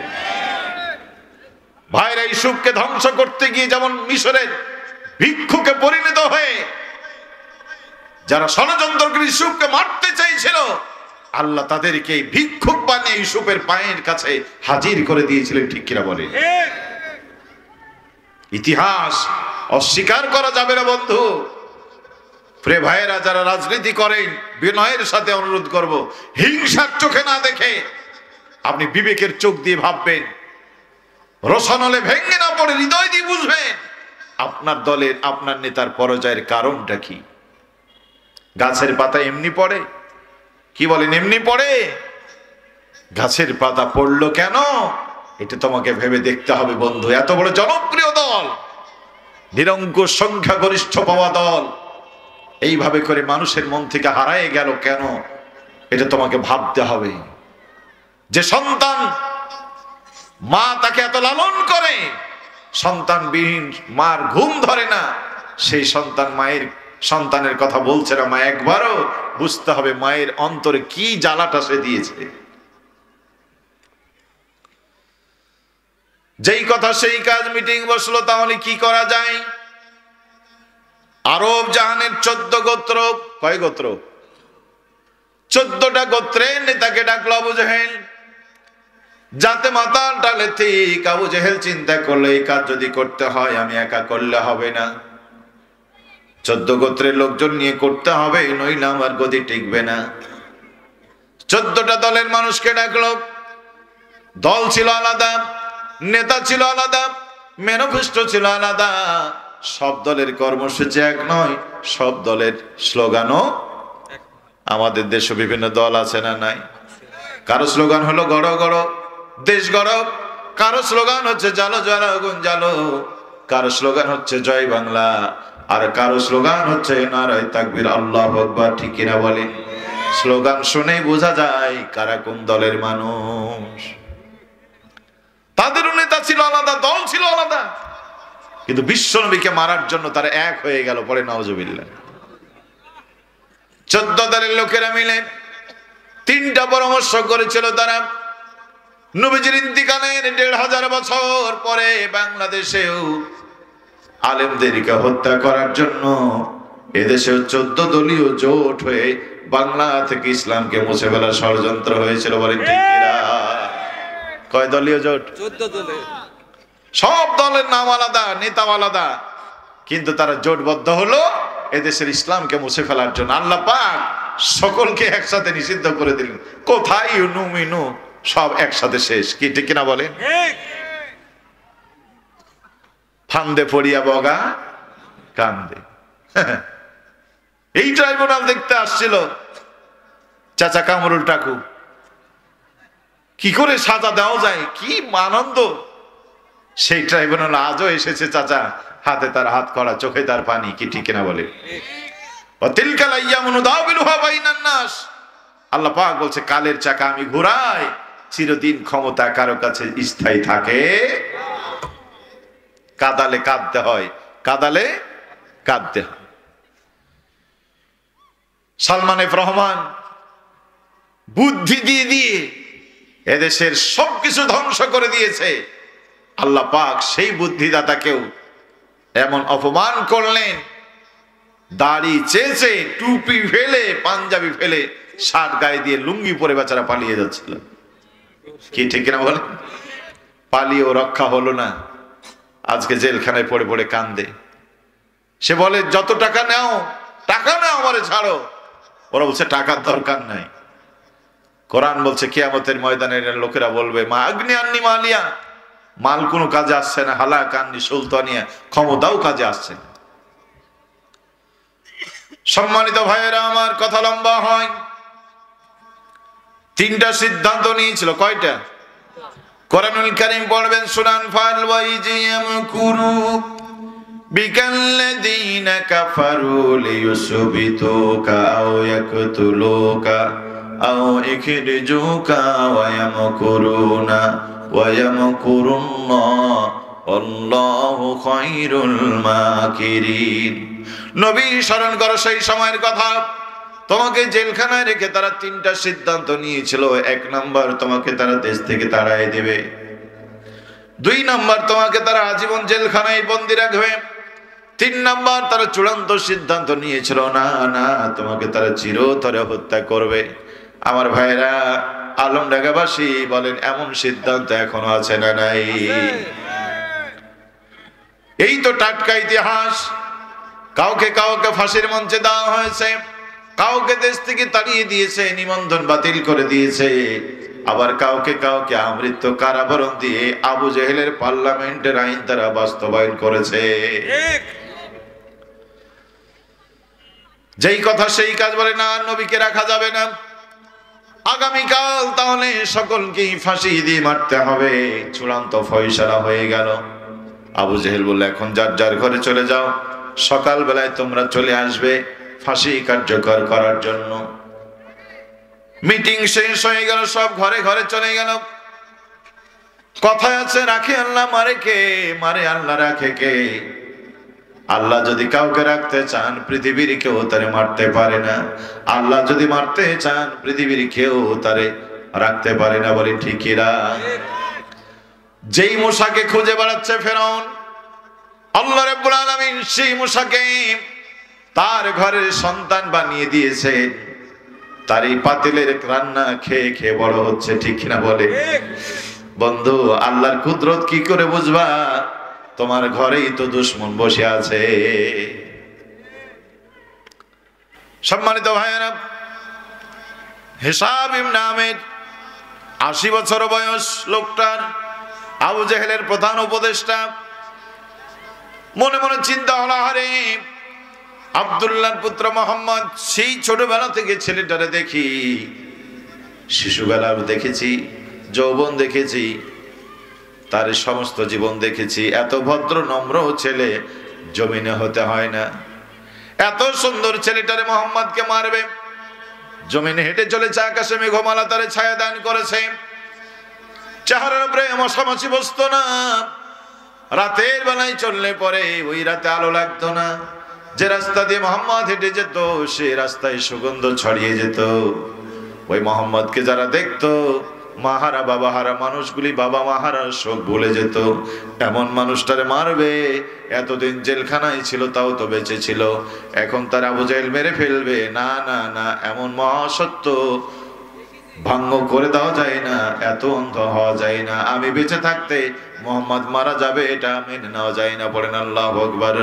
ভাইরা, ইউসুফকে ধ্বংস করতে গিয়ে যেমন মিশরের ভিক্ষুকে পরিণত হয়ে যারা ষড়যন্ত্র করে ইউসুফকে মারতে চাইছিল, আল্লাহ তাদেরকে ভিক্ষুক বানিয়ে ইউসুফের পায়ের কাছে হাজির করে দিয়েছিলেন। ঠিক কিনা বলে? ইতিহাস অস্বীকার করা যাবে না বন্ধু। প্রিয় ভাইয়েরা, যারা রাজনীতি করেন, বিনয়ের সাথে অনুরোধ করব, হিংসার চোখে না দেখে আপনি বিবেকের চোখ দিয়ে ভাববেন, রোশনলে ভেঙে না পড়ে হৃদয় দিয়ে বুঝবেন আপনার দলের, আপনার নেতার পরাজয়ের কারণটা কি। গাছের পাতা এমনি পড়ে? কি বলেন? এমনি পড়ে? গাছের পাতা পড়লো কেন? এটা তোমাকে ভেবে দেখতে হবে বন্ধু। এত বড় জনপ্রিয় দল, নিরঙ্কুশ সংখ্যাগরিষ্ঠ পাওয়া দল, এইভাবে করে মানুষের মন থেকে হারায় গেল কেন? এটা তোমাকে ভাবতে হবে। যে সন্তান মা তাকে এত লালন করে, সন্তানবিহীন মার ঘুম ধরে না, সেই সন্তান মায়ের সন্তানের কথা বলছে না। মা একবারও বুঝতে হবে মায়ের অন্তরে কি জ্বালাটা সে দিয়েছে। যেই কথা সেই কাজ, মিটিং বসলো, তাহলে কি করা যায়? আরব জাহানের 14 গোত্র, কয় গোত্র? 14টা গোত্রের নেতাকে ডাকলো আবু জেহেল। যাতে মাতাল ডালে ঠিক আবু জেহেল চিন্তা করলো, এই কাজ যদি করতে হয় আমি একা করলে হবে না, 14 গোত্রের লোকজন নিয়ে করতে হবে, নইলে আমার গদি টিকবে না। 14টা দলের মানুষকে ডাকলো। দল ছিল আলাদা, নেতা ছিল আলাদা, ম্যানিফেস্টো ছিল আলাদা। সব দলের কর্মসূচি এক নয়, সব দলের স্লোগানও। আমাদের দেশে বিভিন্ন দল আছে না নাই? কারো স্লোগান হলো গড় গড় দেশ গড়, কারো স্লোগান হচ্ছে জালো জালো আগুন জালো, কারো স্লোগান হচ্ছে জয় বাংলা, আর কারো স্লোগান হচ্ছে নারায়ে তাকবীর আল্লাহু আকবার। ঠিক কিনা বলেন? স্লোগান শুনেই বোঝা যায় কারা কোন দলের মানুষ। তাদেরও নেতা ছিল আলাদা, দল ছিল আলাদা, কিন্তু বিশ্বনবীকে মারার জন্য তারা এক হয়ে গেল। পরে নাউজুবিল্লাহ। 14 দলের লোকেরা মিলে 3টা পরামর্শ করেছিল তারা। নবীজির ইন্তিকালের 1500 বছর পরে বাংলাদেশেও আলেমদেরকে হত্যা করার জন্য এদেশেও 14 দলীয় জোট হয়ে বাংলা থেকে ইসলামকে মুছে ফেলার ষড়যন্ত্র হয়েছিল। বলেন ঠিক কিনা? কয় দলীয় জোট? 14 দলে। সব দলের নাম আলাদা, নেতা আলাদা, কিন্তু তারা জোটবদ্ধ হলো এদেশের ইসলামকে মুছে ফেলার জন্য। আল্লাহ পাক সকলকে একসাথে নিষিদ্ধ করে দিলেন। কোথায় ইউনু মিনু, সব একসাথে শেষ। কি ঠিক কিনা বলেন? ফান্দে পড়িয়া বগা কান্দে। এই ট্রাইব্যুনাল দেখতে আসছিল চাচা কামরুল টাকু। কি করে সাজা দেওয়া যায়, কি আনন্দ। সেই ট্রাইব্যুনাল আজও এসেছে চাচা, হাতে তার হাত করা, চোখে তার পানি। কি ঠিক কিনা বলে? আল্লাহ পাক বলছে, কালের চাকা আমি ঘুরাই, চিরদিন ক্ষমতা কারো কাছে স্থায়ী থাকে। কাদালে কাঁদতে হয়, কাদালে কাঁদতে হয়। সালমান এফ রহমান বুদ্ধি দিয়ে দিয়ে এদেশের সবকিছু ধ্বংস করে দিয়েছে। আল্লাহ পাক সেই বুদ্ধিদাতাকেও এমন অপমান করলেন, দাড়ি চেঁচে টুপি ফেলে পাঞ্জাবি ফেলে শার্ট গায়ে দিয়ে লুঙ্গি পরে বেচারা পালিয়ে যাচ্ছিল। কি ঠিক না বলেন? পালিয়েও রক্ষা হলো না, আজকে জেলখানায় পড়ে পড়ে কান্দে। সে বলে যত টাকা নাও, টাকা নাও, আমারে ছাড়ো। ওরা বলছে টাকার দরকার নাই। কোরআন বলছে কিয়ামতের ময়দানে লোকেরা বলবে মা আগ্নি আন্নি মালিয়া, মাল কোনো কাজে আসছে না, হালাক আন্নি সুলতানিয়া, ক্ষমতাও কাজে আসছে না। সম্মানিত ভাইয়েরা আমার, কথা লম্বা হয়। তিনটা সিদ্ধান্ত নিয়েছিল। কয়টা? কোরআনুল কারীম পড়বেন, শুনান। ফাল ওয়াইজিয়ামকুরু বিকাল্লাযীনা কাফারু লিয়ুসবিতুকা আও ইয়াকতুলুকা আও ইখরিজুকা ওয়া ইয়ামকুরুনা ওয়া ইয়ামকুরুল্লাহ আল্লাহু খায়রুল মাকিরিন। নবী স্মরণ করো সেই সময়ের কথা। তোমাকে জেলখানায় রেখে তারা তিনটা সিদ্ধান্ত নিয়েছিল। 1 নাম্বার, তোমাকে তারা দেশ থেকে তাড়াই দেবে। 2 নাম্বার, তোমাকে তারা আজীবন জেলখানায় বন্দী রাখবে। 3 নাম্বার, তারা চূড়ান্ত সিদ্ধান্ত নিয়েছিল, না না, তোমাকে তারা চিরতরে হত্যা করবে। আমার ভাইরা, আলমডাঙ্গাবাসী বলেন, এমন সিদ্ধান্ত এখনো আছে না নাই? এই তো টাটকা ইতিহাস। কাউকে কাউকে ফাঁসির মঞ্চে দেওয়া হয়েছে, কাউকে দেশ থেকে তাড়িয়ে দিয়েছে, নিবন্ধন বাতিল করে দিয়েছে, আবার কাউকে কাউকে আমৃত্যু কারাবরণ দিয়ে আবু জেহেলের পার্লামেন্টের আইন তারা বাস্তবায়ন করেছে। যেই কথা সেই কাজ বলে, না নবীকে রাখা যাবে না, আগামীকাল তাহলে সকলকেই ফাঁসি দিয়ে মারতে হবে। চূড়ান্ত ফয়সালা হয়ে গেল। আবু জেহেল বলল, এখন যার যার ঘরে চলে যাও, সকাল বেলায় তোমরা চলে আসবে ফাঁসি কার্যকর করার জন্য। মিটিং শেষ হয়ে গেল, সব ঘরে ঘরে চলে গেল। কথায় আছে, রাখে আল্লাহ, মারে কে? মারে আল্লাহ, রাখে কে? আল্লাহ যদি কাউকে রাখতে চান, পৃথিবীর কেউ তারে মারতে পারে না। আল্লাহ যদি মারতে চান, পৃথিবীর কেউ তারে রাখতে পারে না। বলি ঠিক কিনা? যেই মূসাকে খুঁজে বেড়াচ্ছে ফেরাউন, আল্লাহ রাব্বুল আলামিন সেই মূসাকে তার ঘরের সন্তান বানিয়ে দিয়েছে। তার এই পাতিলের রান্না খেয়ে খেয়ে বড় হচ্ছে। ঠিক কিনা বলে? বন্ধু, আল্লাহর কুদরত কি করে বুঝবা? তোমার ঘরেই তো দুশমন বসে আছে। সম্মানিত ভাইয়েরা, হিসাব ইবনে আমের 80 বছর বয়স লোকটার, আবু জেহেলের প্রধান উপদেষ্টা। মনে মনে চিন্তা হলো, আরে আব্দুল্লাহর পুত্র মোহাম্মদ, সেই ছোটবেলা থেকে ছেলেটারে দেখি, শিশুবেলা দেখেছি, যৌবন দেখেছি, তার সমস্ত জীবন দেখেছি। এত ভদ্র নম্র ছেলে জমিনে হতে হয় না। এত সুন্দর ছেলেটারে মোহাম্মদকে মারবে। জমিনে হেঁটে চলেছে, আকাশে মেঘমালা তারে ছায়া দান করেছে, চেহারার উপরে মশামাছি বসতো না। রাতের বেলায় চললে পরে ওই রাতে আলো লাগতো না। যে রাস্তা দিয়ে মোহাম্মদ হেঁটে যেত, সেই রাস্তায় সুগন্ধ ছড়িয়ে যেত। ওই মোহাম্মদকে যারা দেখতো, মাহারা বাবাহারা মানুষগুলি বাবা মাহারার শোক ভুলে যেত। এমন মানুষটারে মারবে, এতদিন জেলখানায় ছিল তাও তো বেঁচে ছিল, এখন তার আবু জেহেল মেরে ফেলবে। না না না, এমন মহাসত্য ভঙ্গ করে দেওয়া যায় না, এত অন্ধ হওয়া যায় না। আমি বেঁচে থাকতে মোহাম্মদ মারা যাবে, এটা মেনে নেওয়া যায় না। পড়েন আল্লাহু আকবার।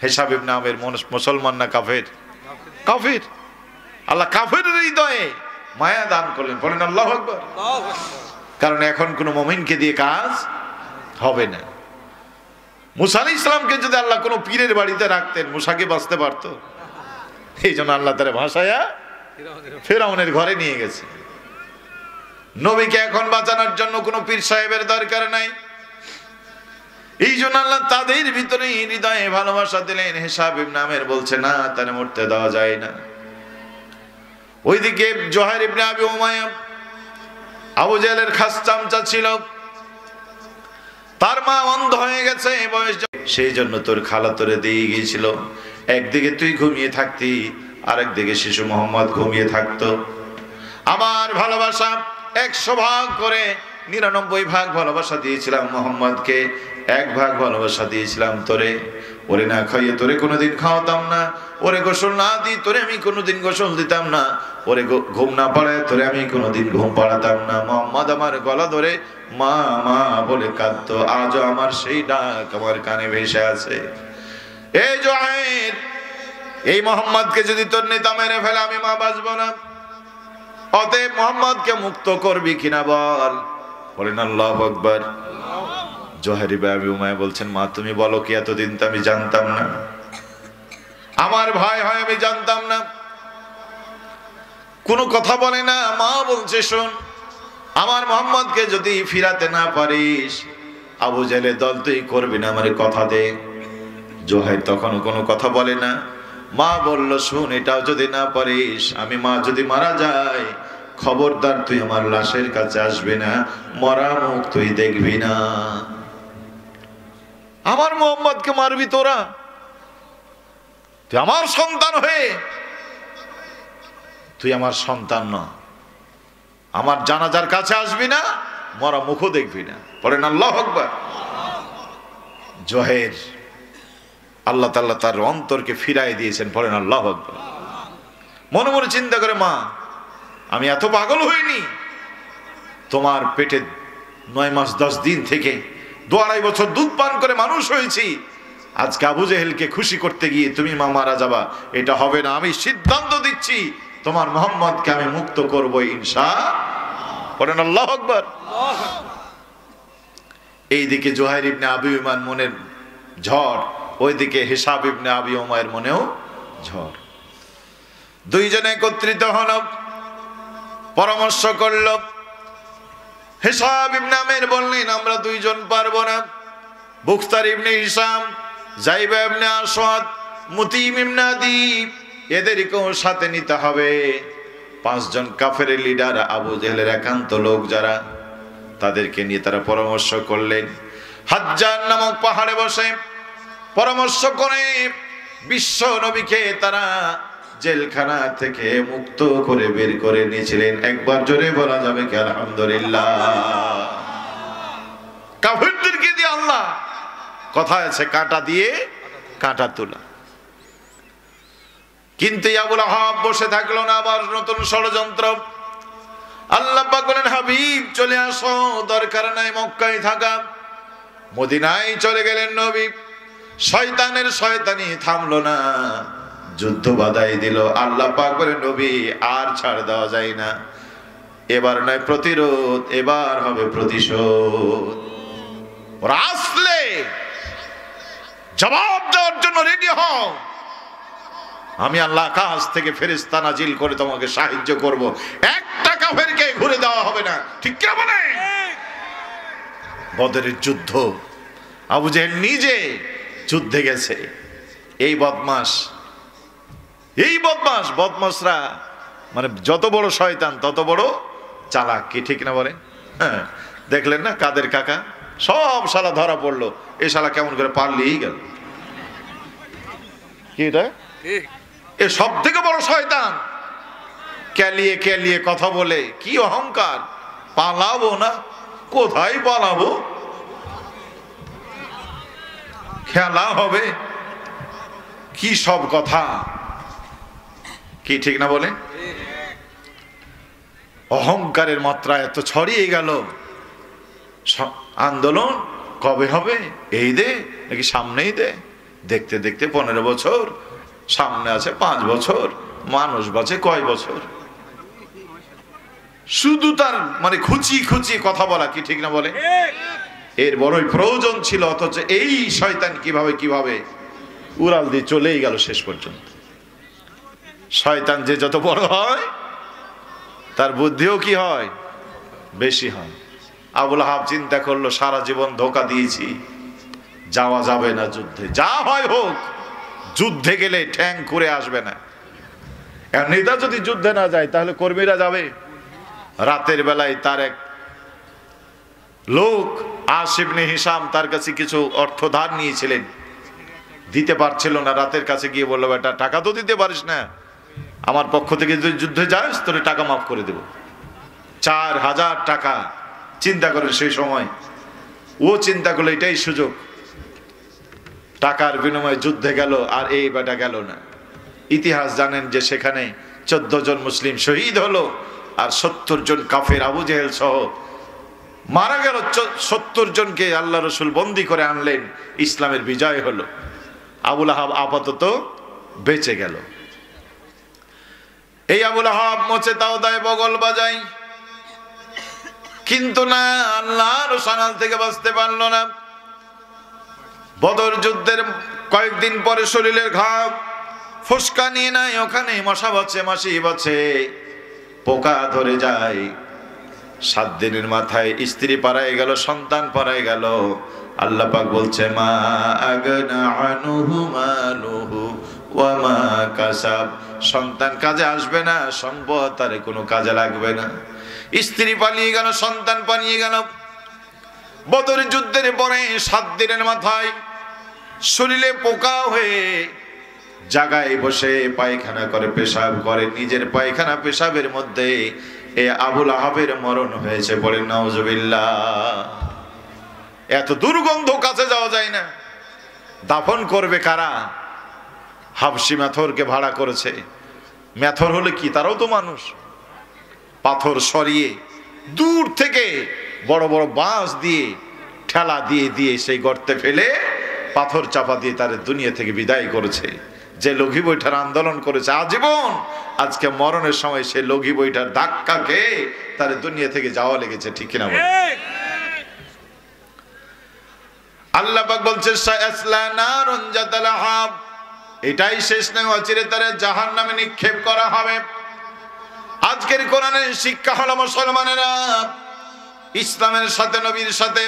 হিসাব ইবনে আমের মুসলমান না কাফের? কাফের। আল্লাহ কাফেরের হৃদয়ে মায়া দান করলেন। বলেন আল্লাহু আকবার। কারণ এখন কোন মুমিনকে দিয়ে কাজ হবে না। মুসা আলাইহিস সালামকে যদি আল্লাহ কোন পীরের বাড়িতে রাখতেন, মুসাকে বাঁচতে পারতো? এই জন্য আল্লাহ তার ভাষায়া ফেরাউনের ঘরে নিয়ে গেছে। নবীকে এখন বাঁচানোর জন্য কোন পীর সাহেবের দরকার নাই। এই জন্য আল্লাহ তাদের ভিতরে হৃদয়ে ভালোবাসা দিলেন। হিসাব ইবনে আমের বলছে, না, তারে মরতে দেওয়া যায় না। ওইদিকে জোহাইর ইবনে আবি উমাইয়া আবু জেহেলের খাস চামচা ছিল, তার মা অন্ধ হয়ে গেছে বয়স, সেই জন্য তোর খালা তোরে দিয়ে গিয়েছিল। একদিকে তুই ঘুমিয়ে থাকতি, আরেকদিকে শিশু মোহাম্মদ ঘুমিয়ে থাকতো। আমার ভালোবাসা 100 ভাগ করে 99 ভাগ ভালোবাসা দিয়েছিলাম মোহাম্মদকে, 1 ভাগ ভালোবাসা দিয়েছিলাম তোরে। ওরে না খাইয়ে তোরে কোনোদিন খাওয়াতাম না, ওরে গোসল না দিই তোরে আমি কোনোদিন গোসল দিতাম না, ওরে ঘুম না পাড়ায় তোরে আমি কোনোদিন ঘুম পাড়াতাম না। মোহাম্মদ আমার গলা ধরে মা মা বলে কাঁদতো, আজও আমার সেই ডাক আমার কানে ভেসে আছে। এই জোহাইর, এই মোহাম্মদকে যদি তোর নেতা মেরে ফেলে আমি মা বাঁচবো না। অতএব মোহাম্মদকে মুক্ত করবি কিনা বল। বলেন আল্লাহু আকবার। জোহাইর ইবনে আবি উমাইয়া বলছেন, মা তুমি বলো কি, এতদিন তো আমি জানতাম না, আমার ভাই হয় আমি জানতাম না, কোনো কথা বলে না। মা বলছে শোন, আমার মোহাম্মদকে যদি ফিরাতে না পারিস আবু জেহেলের দল তুই করবি না, আমারে কথা দে। জোহাইর তখনও কোনো কথা বলে না। মা বলল শুন, এটাও যদি না পারিস, আমি মা যদি মারা যায় খবরদার তুই আমার লাশের কাছে আসবি না, মরা মুখ তুই দেখবি না। আমার মোহাম্মদকে মারবি তোরা, তুই আমার সন্তান হয়ে তুই আমার সন্তান না, আমার জানাজার কাছে আসবি না, মরা মুখও দেখবি না। পড়েন আল্লাহু আকবার। জোহাইর আল্লাহ তাআলা তার অন্তরকে ফিরাই দিয়েছেন। পড়েন আল্লাহু আকবার। মনে মনে চিন্তা করে, মা আমি এত পাগল হইনি, তোমার পেটে 9 মাস 10 দিন থেকে 2-2.5 বছর দুধ পান করে মানুষ হয়েছি, আজকে আবু জেহেলকে খুশি করতে গিয়ে তুমি মা মারা যাবা, এটা হবে না। আমি সিদ্ধান্ত দিচ্ছি তোমার মোহাম্মদকে আমি মুক্ত করবো ইনশাআল্লাহ। বলেন আল্লাহু আকবার। এইদিকে জোহাইর ইবনে আবি উমাইয়ার মনের ঝড়, ওইদিকে হিসাব ইবনে আবি উমাইয়ার মনেও ঝড়। দুইজনে একত্রিত হল, পরামর্শ করল। হিসাব ইবনে আমির বললেন আমরা দুইজন পারবো না। বুখতার ইবনে হিসাম, জাইবা ইবনে আসওয়াদ, মুতিম ইবনে আদি এদেরকেও সাথে নিতে হবে। 5 জন কাফেরের লিডার, আবু জেহেলের একান্ত লোক যারা, তাদেরকে নিয়ে তারা পরামর্শ করলেন। হাজ্জান নামক পাহাড়ে বসে পরামর্শ করে বিশ্ব নবীকে তারা জেলখানা থেকে মুক্ত করে বের করে নিয়েছিলেন। একবার জোরে বলা যাবে কি আলহামদুলিল্লাহ। কাফেরদেরকে দিয়ে আল্লাহ, কথা আছে কাঁটা দিয়ে কাঁটা তোলা। কিন্তু আবুল আহাব বসে থাকলো না, আবার নতুন ষড়যন্ত্র। আল্লাহ পাক বলেন হাবিব চলে আসো, দরকার নাই মক্কায় থাকা। মদিনায় চলে গেলেন নবী। শয়তানের শয়তানি থামলো না, যুদ্ধ বাধাই দিল। আল্লাহ পাক বলেন নবী আর ছাড় দেওয়া যায় না, এবার নয় প্রতিরোধ, এবার হবে প্রতিশোধ। ওরা আসলে জবাব দেওয়ার জন্য রেডি হও, আমি আল্লাহ আকাশ থেকে ফেরেশতা নাজিল করে তোমাকে সাহায্য করব। একটা কাফেরকে ঘুরে দেওয়া হবে না, ঠিক কি বলে? বদরের যুদ্ধ, আবু জেহেল নিজে যুদ্ধে গেছে। এই বদমাশরা মানে যত বড় শয়তান তত বড় চালাক, কি ঠিক না বলেন? হ্যাঁ, দেখলেন না কাদের কাকা সব শালা ধরা পড়লো, এই শালা কেমন করে পারলেই গেল। কি এটা? এ সব থেকে বড় শয়তান। ক্যালিয়ে ক্যালিয়ে কথা বলে, কি অহংকার, পালাবো না, কোথায় পালাবো, খেলা হবে, কি সব কথা, কি ঠিক না বলে? অহংকারের মাত্রা এত ছড়িয়ে গেল। আন্দোলন কবে হবে, এই দে নাকি সামনেই দে, দেখতে দেখতে 15 বছর, সামনে আছে 5 বছর, মানুষ বাঁচে কয় বছর। শুধু তার মানে খুচি খুচি কথা বলা, কি ঠিক না বলে? এর বড়ই প্রয়োজন ছিল, অথচ এই শয়তান কিভাবে উড়াল দিয়ে চলেই গেল শেষ পর্যন্ত। শয়তান যে যত বড় হয় তার বুদ্ধিও কি হয়, বেশি হয়। আবুল আহাব চিন্তা করলো সারা জীবন ধোঁকা দিয়েছি, যাওয়া যাবে না যুদ্ধে, যা হয় হোক, যুদ্ধে গেলে ঠ্যাং করে আসবে না। নেতা যদি যুদ্ধে না যায় তাহলে কর্মীরা যাবে। রাতের বেলায় তার এক লোক আসিফ ইবনে হিসাম তার কাছে কিছু অর্থ ধার নিয়েছিলেন, দিতে পারছিল না। রাতের কাছে গিয়ে বললো বেটা টাকা তো দিতে পারিস না, আমার পক্ষ থেকে যদি যুদ্ধে যাস তোরে টাকা মাফ করে দেব। 4000 টাকা চিন্তা করেন সেই সময় ও চিন্তা করলো এটাই সুযোগ, টাকার বিনিময়ে যুদ্ধে গেল আর এই বেটা গেল না। ইতিহাস জানেন যে সেখানে 14 জন মুসলিম শহীদ হলো আর 70 জন কাফের আবু জেহেল সহ মারা গেল। 70 জনকে আল্লাহ রসুল বন্দি করে আনলেন, ইসলামের বিজয় হলো। আবুল আহাব আপাতত বেঁচে গেল। এই আবুল আহাব মোচে তাও দায় বগল বাজাই, কিন্তু না, আল্লাহর সানাল থেকে বাঁচতে পারলো না। বদর যুদ্ধের কয়েকদিন পরে শরীরের ঘাম ফুসকা নিয়ে নাই, ওখানে মশা বাচ্ছে, মাছি বাচ্ছে, পোকা ধরে যায়। 7 দিনের মাথায় স্ত্রী পারায় গেল, সন্তান পারায় গেল। আল্লাহ পাক বলছে মা আগনা আনহু মালুহু ওয়া মা কাসাব, সন্তান কাজে আসবে না, সম্পদ তার কোনো কাজে লাগবে না। স্ত্রী পালিয়ে গেল, সন্তান পালিয়ে গেল। বদর যুদ্ধের পরে 7 দিনের মাথায় শরীরে পোকা হয়ে জায়গায় বসে পায়খানা করে, পেশাব করে, নিজের পায়খানা পেশাবের মধ্যে এ আবুল আহাবের মরণ হয়েছে। বলেন নাউজুবিল্লাহ। এত দুর্গন্ধ, কাছে যাওয়া যায় না। দাফন করবে কারা? হাবশি মেথরকে ভাড়া করেছে। মেথর হলে কি, তারাও তো মানুষ। পাথর সরিয়ে দূর থেকে বড় বড় বাঁশ দিয়ে ঠেলা দিয়ে দিয়ে সেই গর্তে ফেলে পাথর চাপা দিয়ে তার দুনিয়া থেকে বিদায় করেছে। যে লঘি বৈঠার আন্দোলন করেছে আজীবন, আজকে মরণের সময় সে লঘি বৈঠার ধাক্কা খেয়ে তার দুনিয়া থেকে যাওয়া লেগেছে। ঠিক কিনা বলেন? আল্লাহ পাক বলছে সায়াসলা নারুন যাতা লাহাব, এটাই শেষ নয়, অচিরে তারে জাহান্নামে নিক্ষেপ করা হবে। আজকের কোরআনের শিক্ষা হলো মুসলমানেরা ইসলামের সাথে, নবীর সাথে,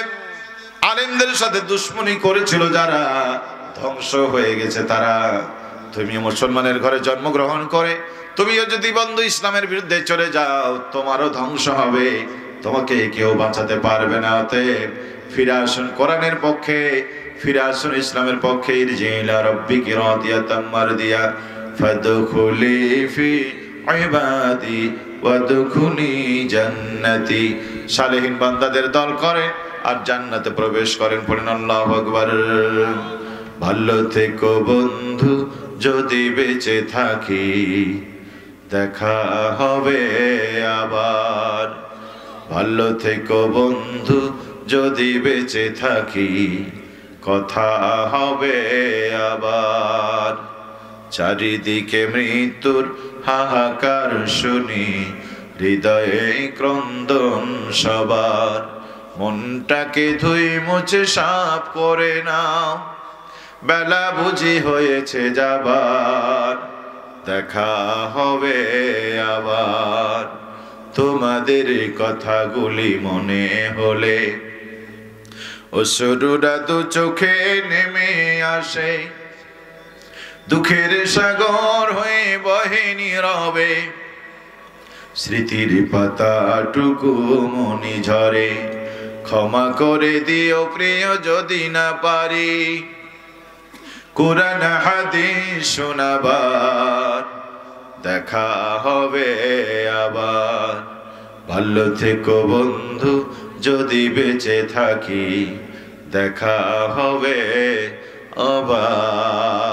আলেমদের সাথে দুশ্মনী করেছিল যারা, ধ্বংস হয়ে গেছে তারা। তুমি মুসলমানের ঘরে জন্মগ্রহণ করে তুমিও যদি বন্ধু ইসলামের বিরুদ্ধে চলে যাও, তোমারও ধ্বংস হবে, তোমাকে কেউ বাঁচাতে পারবে না। অতএব ফিরে আসুন কোরআনের পক্ষে, ফিরে আসুন ইসলামের পক্ষে। ইরজিলা রাব্বিকি রাদিয়াতাম মারদিয়া ফাদখুলি ফি ইবাদি ওয়াদখুলি জান্নাতি। সালেহীন বান্দাদের দল করে আর জান্নাতে প্রবেশ করেন। পড়েন আল্লাহু আকবার। ভালো থেকো বন্ধু যদি বেঁচে থাকি, দেখা হবে আবার। ভালো থেকো বন্ধু যদি বেঁচে থাকি, কথা হবে আবার। চারিদিকে মৃত্যুর হাহাকার শুনি, হৃদয়ে ক্রন্দন সবার। মনটাকে ধুই মুছে সাফ করে নাও, বেলা বুঝি হয়েছে যাবার। দেখা হবে আবার। তোমাদের কথাগুলি মনে হলে অশ্রুরা দু চোখে নেমে আসে, দুঃখের সাগর হয়ে বহে নীরবে। স্মৃতির পাতাটুকু মনি ঝরে, ক্ষমা করে দিও প্রিয় যদি না পারি। কোরআন হাদিস শোনাবার, দেখা হবে আবার। ভালো থেকো বন্ধু যদি বেঁচে থাকি, দেখা হবে আবার।